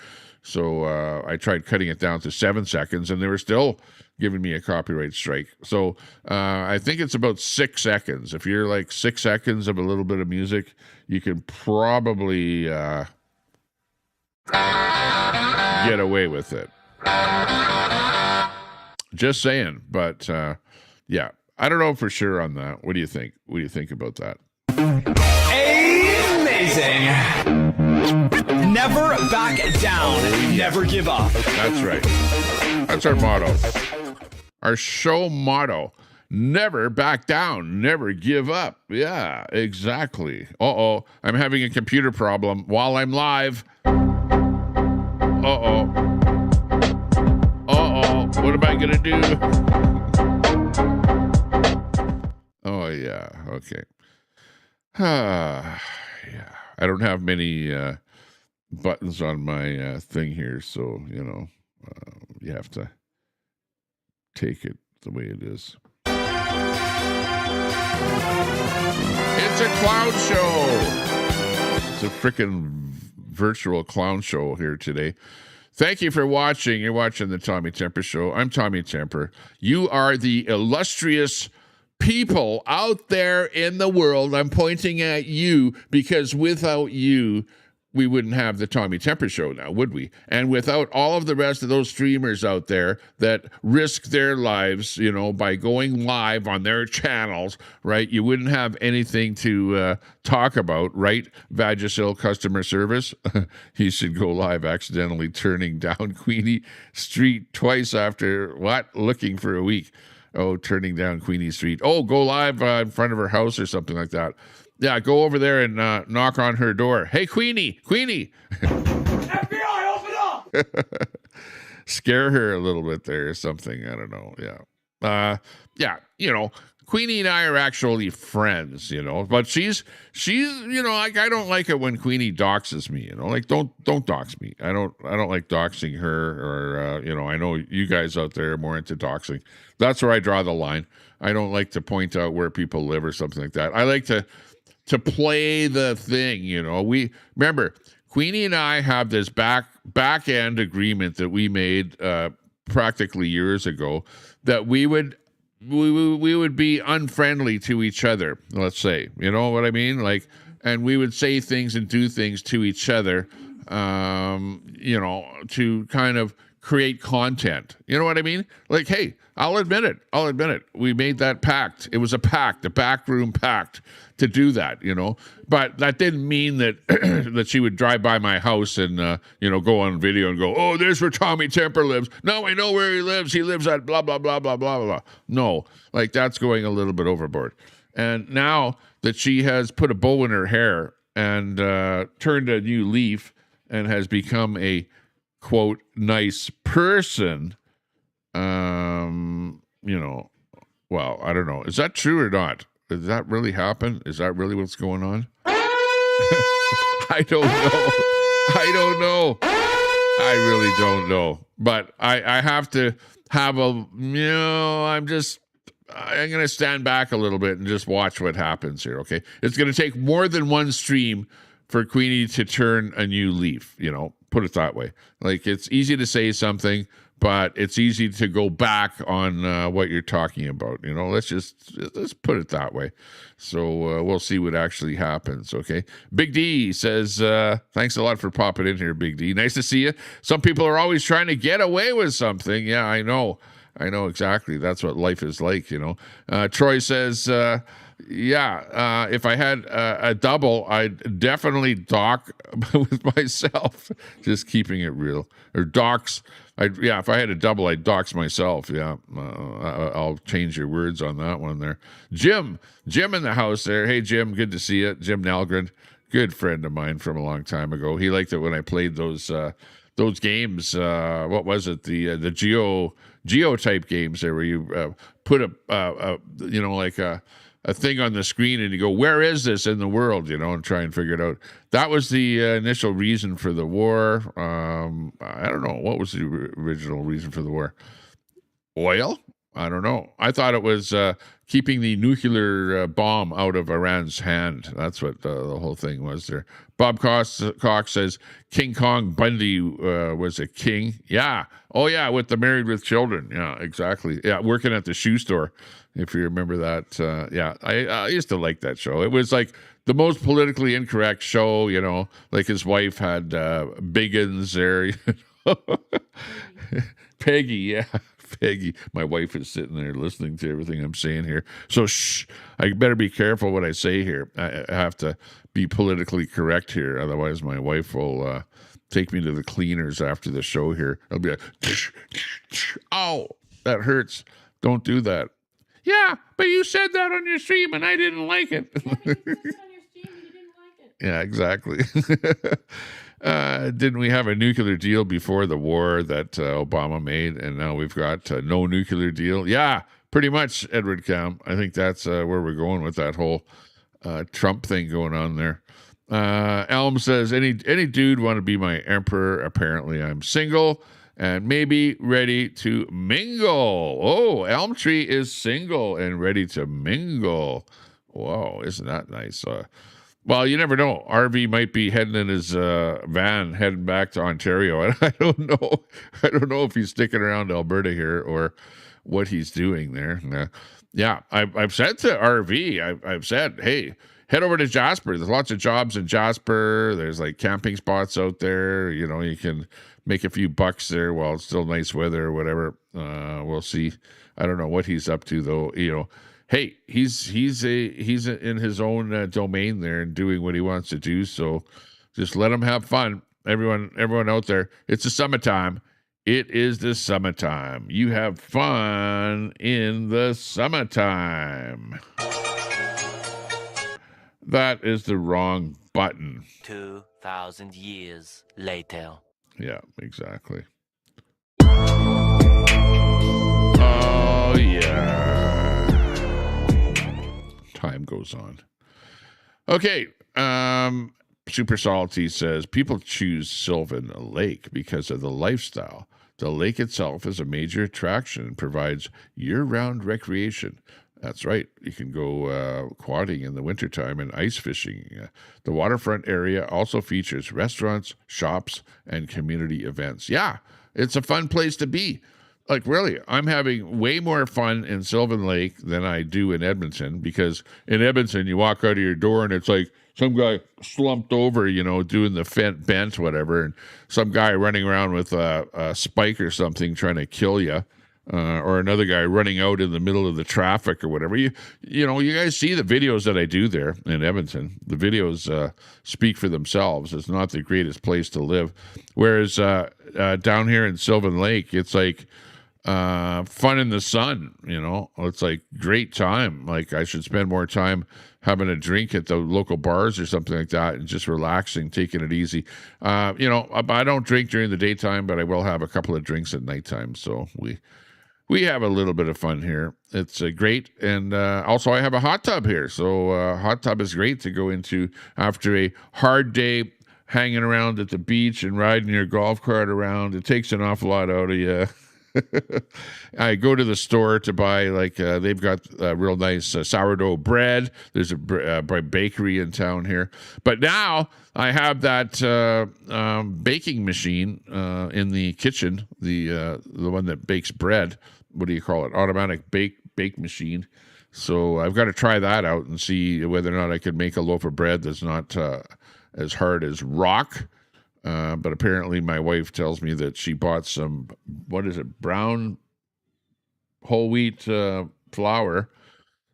So I tried cutting it down to 7 seconds and they were still giving me a copyright strike. So I think it's about 6 seconds. If you're like 6 seconds of a little bit of music, you can probably get away with it. Just saying, but yeah, I don't know for sure on that. What do you think? What do you think about that? Amazing. Never back down. Never give up. That's right. That's our motto. Our show motto. Never back down. Never give up. Yeah, exactly. Uh-oh. I'm having a computer problem while I'm live. Uh-oh. Uh-oh. What am I going to do? Oh, yeah. Okay. Yeah. I don't have many buttons on my thing here, so, you have to take it the way it is. It's a clown show. It's a freaking virtual clown show here today. Thank you for watching. You're watching the Tommy Temper Show. I'm Tommy Temper. You are the illustrious people out there in the world. I'm pointing at you because without you, we wouldn't have the Tommy Temper Show now, would we? And without all of the rest of those streamers out there that risk their lives, by going live on their channels, right? You wouldn't have anything to talk about, right? Vagisil customer service. He should go live accidentally turning down Queenie Street twice after, looking for a week. Oh, turning down Queenie Street. Oh, go live in front of her house or something like that. Yeah, go over there and knock on her door. Hey, Queenie. FBI, open up! Scare her a little bit there or something. I don't know. Yeah. Queenie and I are actually friends, but she's, I don't like it when Queenie doxes me, don't dox me. I don't like doxing her or, I know you guys out there are more into doxing. That's where I draw the line. I don't like to point out where people live or something like that. I like to play the thing, we remember Queenie and I have this back end agreement that we made practically years ago that we would be unfriendly to each other, let's say, you know what I mean? And we would say things and do things to each other, to kind of create content. You know what I mean? Like, hey, I'll admit it. We made that pact. It was a pact, a backroom pact to do that, you know. But that didn't mean that that she would drive by my house and, go on video and go, oh, there's where Tommy Temper lives. Now I know where he lives. He lives at blah, blah, blah, blah, blah, blah. No, like that's going a little bit overboard. And now that she has put a bow in her hair and turned a new leaf and has become a, quote, nice person, well, I don't know. Is that true or not? Does that really happen? Is that really what's going on? I don't know. I really don't know. But I have to have I'm going to stand back a little bit and just watch what happens here, okay? It's going to take more than one stream for Queenie to turn a new leaf, put it that way. Like, it's easy to say something, but it's easy to go back on what you're talking about. Let's put it that way. So we'll see what actually happens, okay? Big D says, thanks a lot for popping in here, Big D. Nice to see you. Some people are always trying to get away with something. Yeah, I know exactly. That's what life is like, Troy says, if I had a double, I'd definitely dock with myself. Just keeping it real. Or dox. If I had a double, I'd dox myself. Yeah, I'll change your words on that one there. Jim in the house there. Hey, Jim, good to see you. Jim Nalgren, good friend of mine from a long time ago. He liked it when I played those games. What was it? The Geo type games there, where you put a thing on the screen and you go, where is this in the world, and try and figure it out. That was the initial reason for the war. I don't know. What was the original reason for the war? Oil? I don't know. I thought it was keeping the nuclear bomb out of Iran's hand. That's what the whole thing was there. Bob Cox says King Kong Bundy was a king. Yeah. Oh, yeah, with the Married with Children. Yeah, exactly. Yeah, working at the shoe store, if you remember that. I used to like that show. It was like the most politically incorrect show, like his wife had biggins there. Peggy, yeah. Peggy, my wife is sitting there listening to everything I'm saying here. So shh, I better be careful what I say here. I have to be politically correct here. Otherwise, my wife will take me to the cleaners after the show here. I'll be like, ow, that hurts. Don't do that. Yeah, but you said that on your stream and I didn't like it. Yeah, exactly. Didn't we have a nuclear deal before the war that Obama made, and now we've got no nuclear deal? Yeah, pretty much, Edward Cam. I think that's where we're going with that whole Trump thing going on there. Elm says, any dude want to be my emperor? Apparently I'm single and maybe ready to mingle. Oh, Elm Tree is single and ready to mingle. Whoa, isn't that nice? Well, you never know. RV might be heading in his van, heading back to Ontario. I don't know. I don't know if he's sticking around Alberta here or what he's doing there. I've said to RV, I've said, hey, head over to Jasper. There's lots of jobs in Jasper. There's like camping spots out there. You can make a few bucks there while it's still nice weather or whatever. We'll see. I don't know what he's up to though. Hey, he's in his own domain there and doing what he wants to do. So just let him have fun. Everyone out there, it's the summertime. It is the summertime. You have fun in the summertime. That is the wrong button. 2,000 years later. Yeah, exactly. Oh, yeah. Time goes on. Okay. Super Salty says, people choose Sylvan Lake because of the lifestyle. The lake itself is a major attraction and provides year-round recreation. That's right. You can go quadding in the wintertime and ice fishing. The waterfront area also features restaurants, shops, and community events. Yeah, it's a fun place to be. Like, really, I'm having way more fun in Sylvan Lake than I do in Edmonton, because in Edmonton, you walk out of your door and it's like some guy slumped over, doing the bent, whatever, and some guy running around with a spike or something trying to kill you, or another guy running out in the middle of the traffic or whatever. You guys see the videos that I do there in Edmonton. The videos speak for themselves. It's not the greatest place to live. Whereas down here in Sylvan Lake, it's like fun in the sun, it's like great time. Like, I should spend more time having a drink at the local bars or something like that and just relaxing, taking it easy. I don't drink during the daytime, but I will have a couple of drinks at nighttime. So we have a little bit of fun here. It's great. And also I have a hot tub here. So hot tub is great to go into after a hard day hanging around at the beach and riding your golf cart around. It takes an awful lot out of you. I go to the store to buy, they've got real nice sourdough bread. There's a bakery in town here. But now I have that baking machine in the kitchen, the one that bakes bread. What do you call it? Automatic bake machine. So I've got to try that out and see whether or not I can make a loaf of bread that's not as hard as rock. But apparently my wife tells me that she bought some, brown whole wheat flour.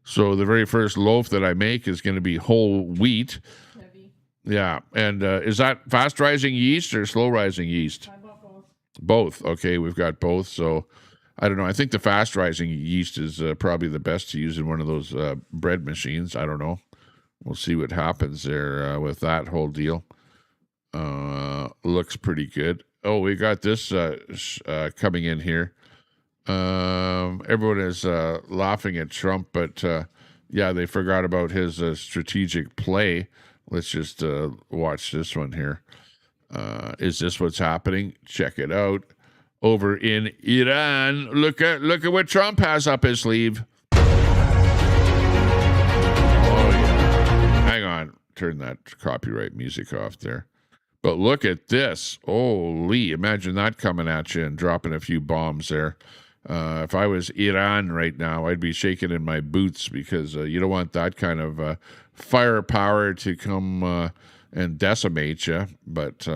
So the very first loaf that I make is going to be whole wheat. Heavy. Yeah. And is that fast rising yeast or slow rising yeast? I bought both. Both. Okay. We've got both. So I don't know. I think the fast rising yeast is probably the best to use in one of those bread machines. I don't know. We'll see what happens there with that whole deal. Looks pretty good. Oh, we got this coming in here. Everyone is laughing at Trump, but yeah, they forgot about his strategic play. Let's just watch this one here. Is this what's happening? Check it out. Over in Iran, look at what Trump has up his sleeve. Oh yeah. Hang on, turn that copyright music off there. But look at this. Holy, imagine that coming at you and dropping a few bombs there. If I was Iran right now, I'd be shaking in my boots, because you don't want that kind of firepower to come and decimate you. But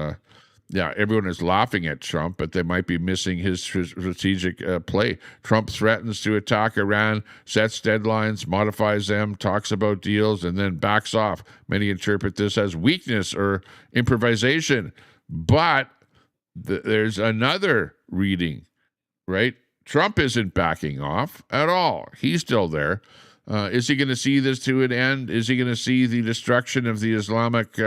yeah, everyone is laughing at Trump, but they might be missing his strategic play. Trump threatens to attack Iran, sets deadlines, modifies them, talks about deals, and then backs off. Many interpret this as weakness or improvisation. But there's another reading, right? Trump isn't backing off at all. He's still there. Is he going to see this to an end? Is he going to see the destruction of the Islamic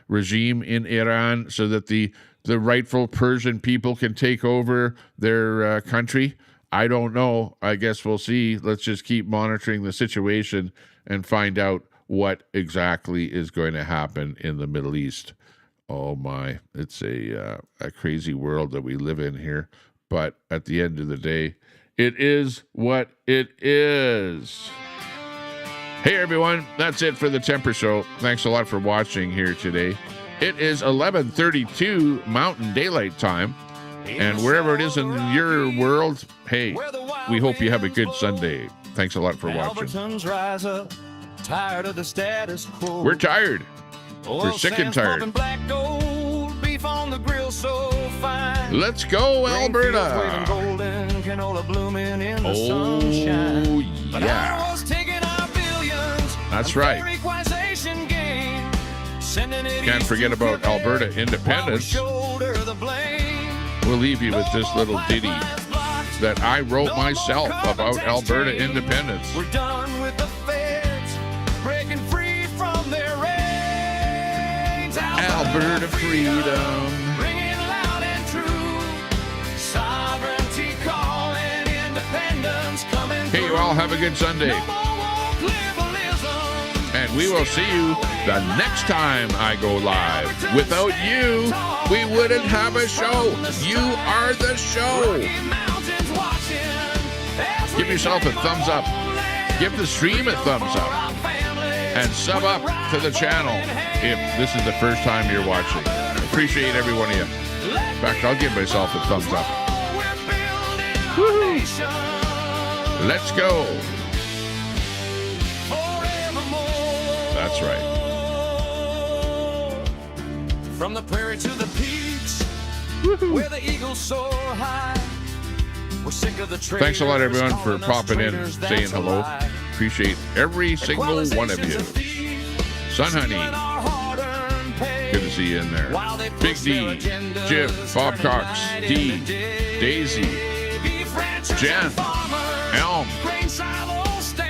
regime in Iran so that the rightful Persian people can take over their country? I don't know. I guess we'll see. Let's just keep monitoring the situation and find out what exactly is going to happen in the Middle East. Oh my, it's a crazy world that we live in here. But at the end of the day, it is what it is. Hey everyone, that's it for the Temper Show. Thanks a lot for watching here today. It is 11:32 Mountain Daylight Time, and wherever it is in your world, hey, we hope you have a good Sunday. Thanks a lot for watching. Rise up, tired of the status quo. We're tired. We're sick and tired. Black gold, beef on the grill so fine. Let's go, Alberta. Golden, canola blooming in the sunshine. Yeah. That's right. Can't forget about Alberta independence. We'll leave you with this little ditty that I wrote myself about Alberta independence. We're done with the feds breaking free from their reins. Alberta freedom. Ringing loud and true. Sovereignty calling, independence coming. Hey, you all have a good Sunday. And we will see you the next time I go live. Without you, we wouldn't have a show. You are the show. Give yourself a thumbs up. Give the stream a thumbs up. And sub up to the channel if this is the first time you're watching. Appreciate every one of you. In fact, I'll give myself a thumbs up. Woo-hoo. nation. Let's go. Forevermore. That's right. From the prairie to the peaks, where the eagles soar high. We're sick of the Thanks a lot, everyone, for popping in, saying hello. Appreciate every single one of you. Sun Honey, good to see you in there. Big D, Jim, Bob Cox, D, Daisy, Jen, Elm,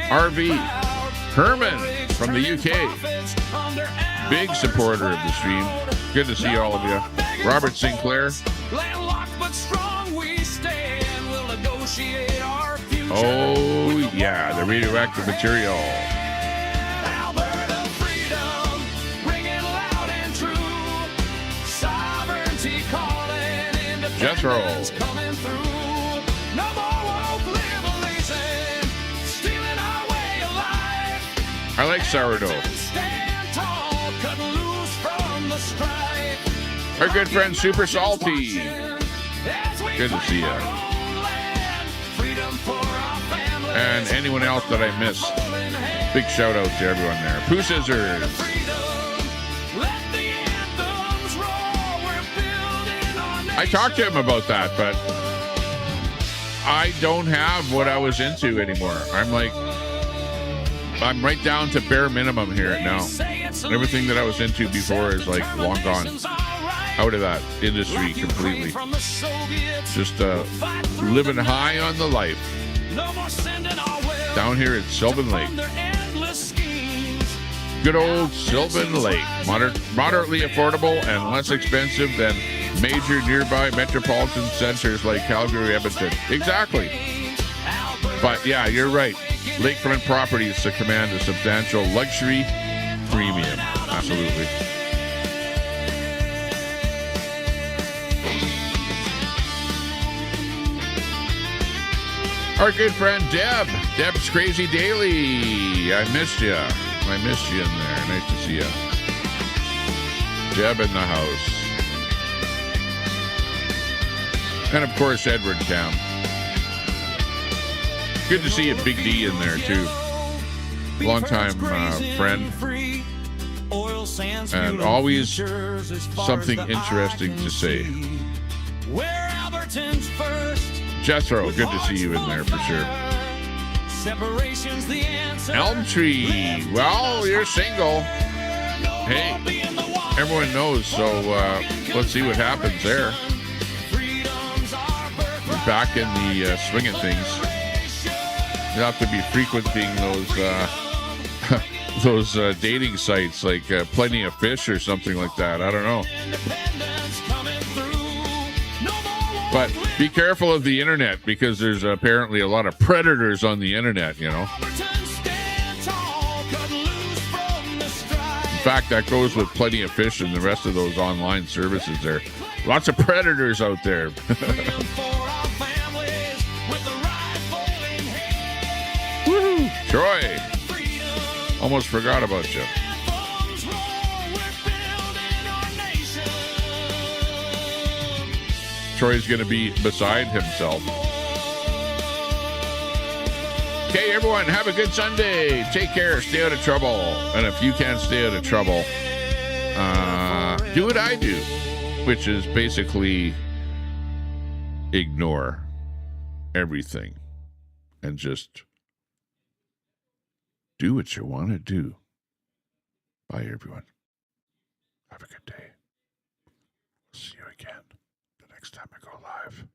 RV, Herman from the UK. Big supporter of the stream. Good to see all of you. Robert Sinclair. Oh, yeah, the radioactive material. Jethro. I like sourdough. Our good friend Super Salty. Good to see you. And anyone else that I missed, big shout out to everyone there. Pooh Scissors. I talked to him about that, but I don't have what I was into anymore. I'm right down to bare minimum here now. Everything that I was into before is like long gone. Out of that industry completely. Just living high on the life. Down here at Sylvan Lake. Good old Sylvan Lake. Moderately affordable and less expensive than major nearby metropolitan centers like Calgary, Edmonton. Exactly. But yeah, you're right. Lakefront properties to command a substantial luxury premium. Absolutely. Our good friend Deb. Deb's Crazy Daily. I missed you. I missed you in there. Nice to see you. Deb in the house. And of course, Edward Cam. Good to see you, Big D, in there too. Longtime friend. And always something interesting to say. Jethro, good to see you in there for sure. Elm Tree, well, you're single. Hey, everyone knows, so let's see what happens there. We're back in the swing of things. You have to be frequenting those dating sites like Plenty of Fish or something like that. I don't know. But be careful of the internet because there's apparently a lot of predators on the internet, you know. In fact, that goes with Plenty of Fish and the rest of those online services there. Lots of predators out there. Woohoo! Troy! Almost forgot about you. Troy's going to be beside himself. Okay, everyone, have a good Sunday. Take care. Stay out of trouble. And if you can't stay out of trouble, do what I do, which is basically ignore everything and just do what you want to do. Bye, everyone. Have a good day. See you again the next time I go live.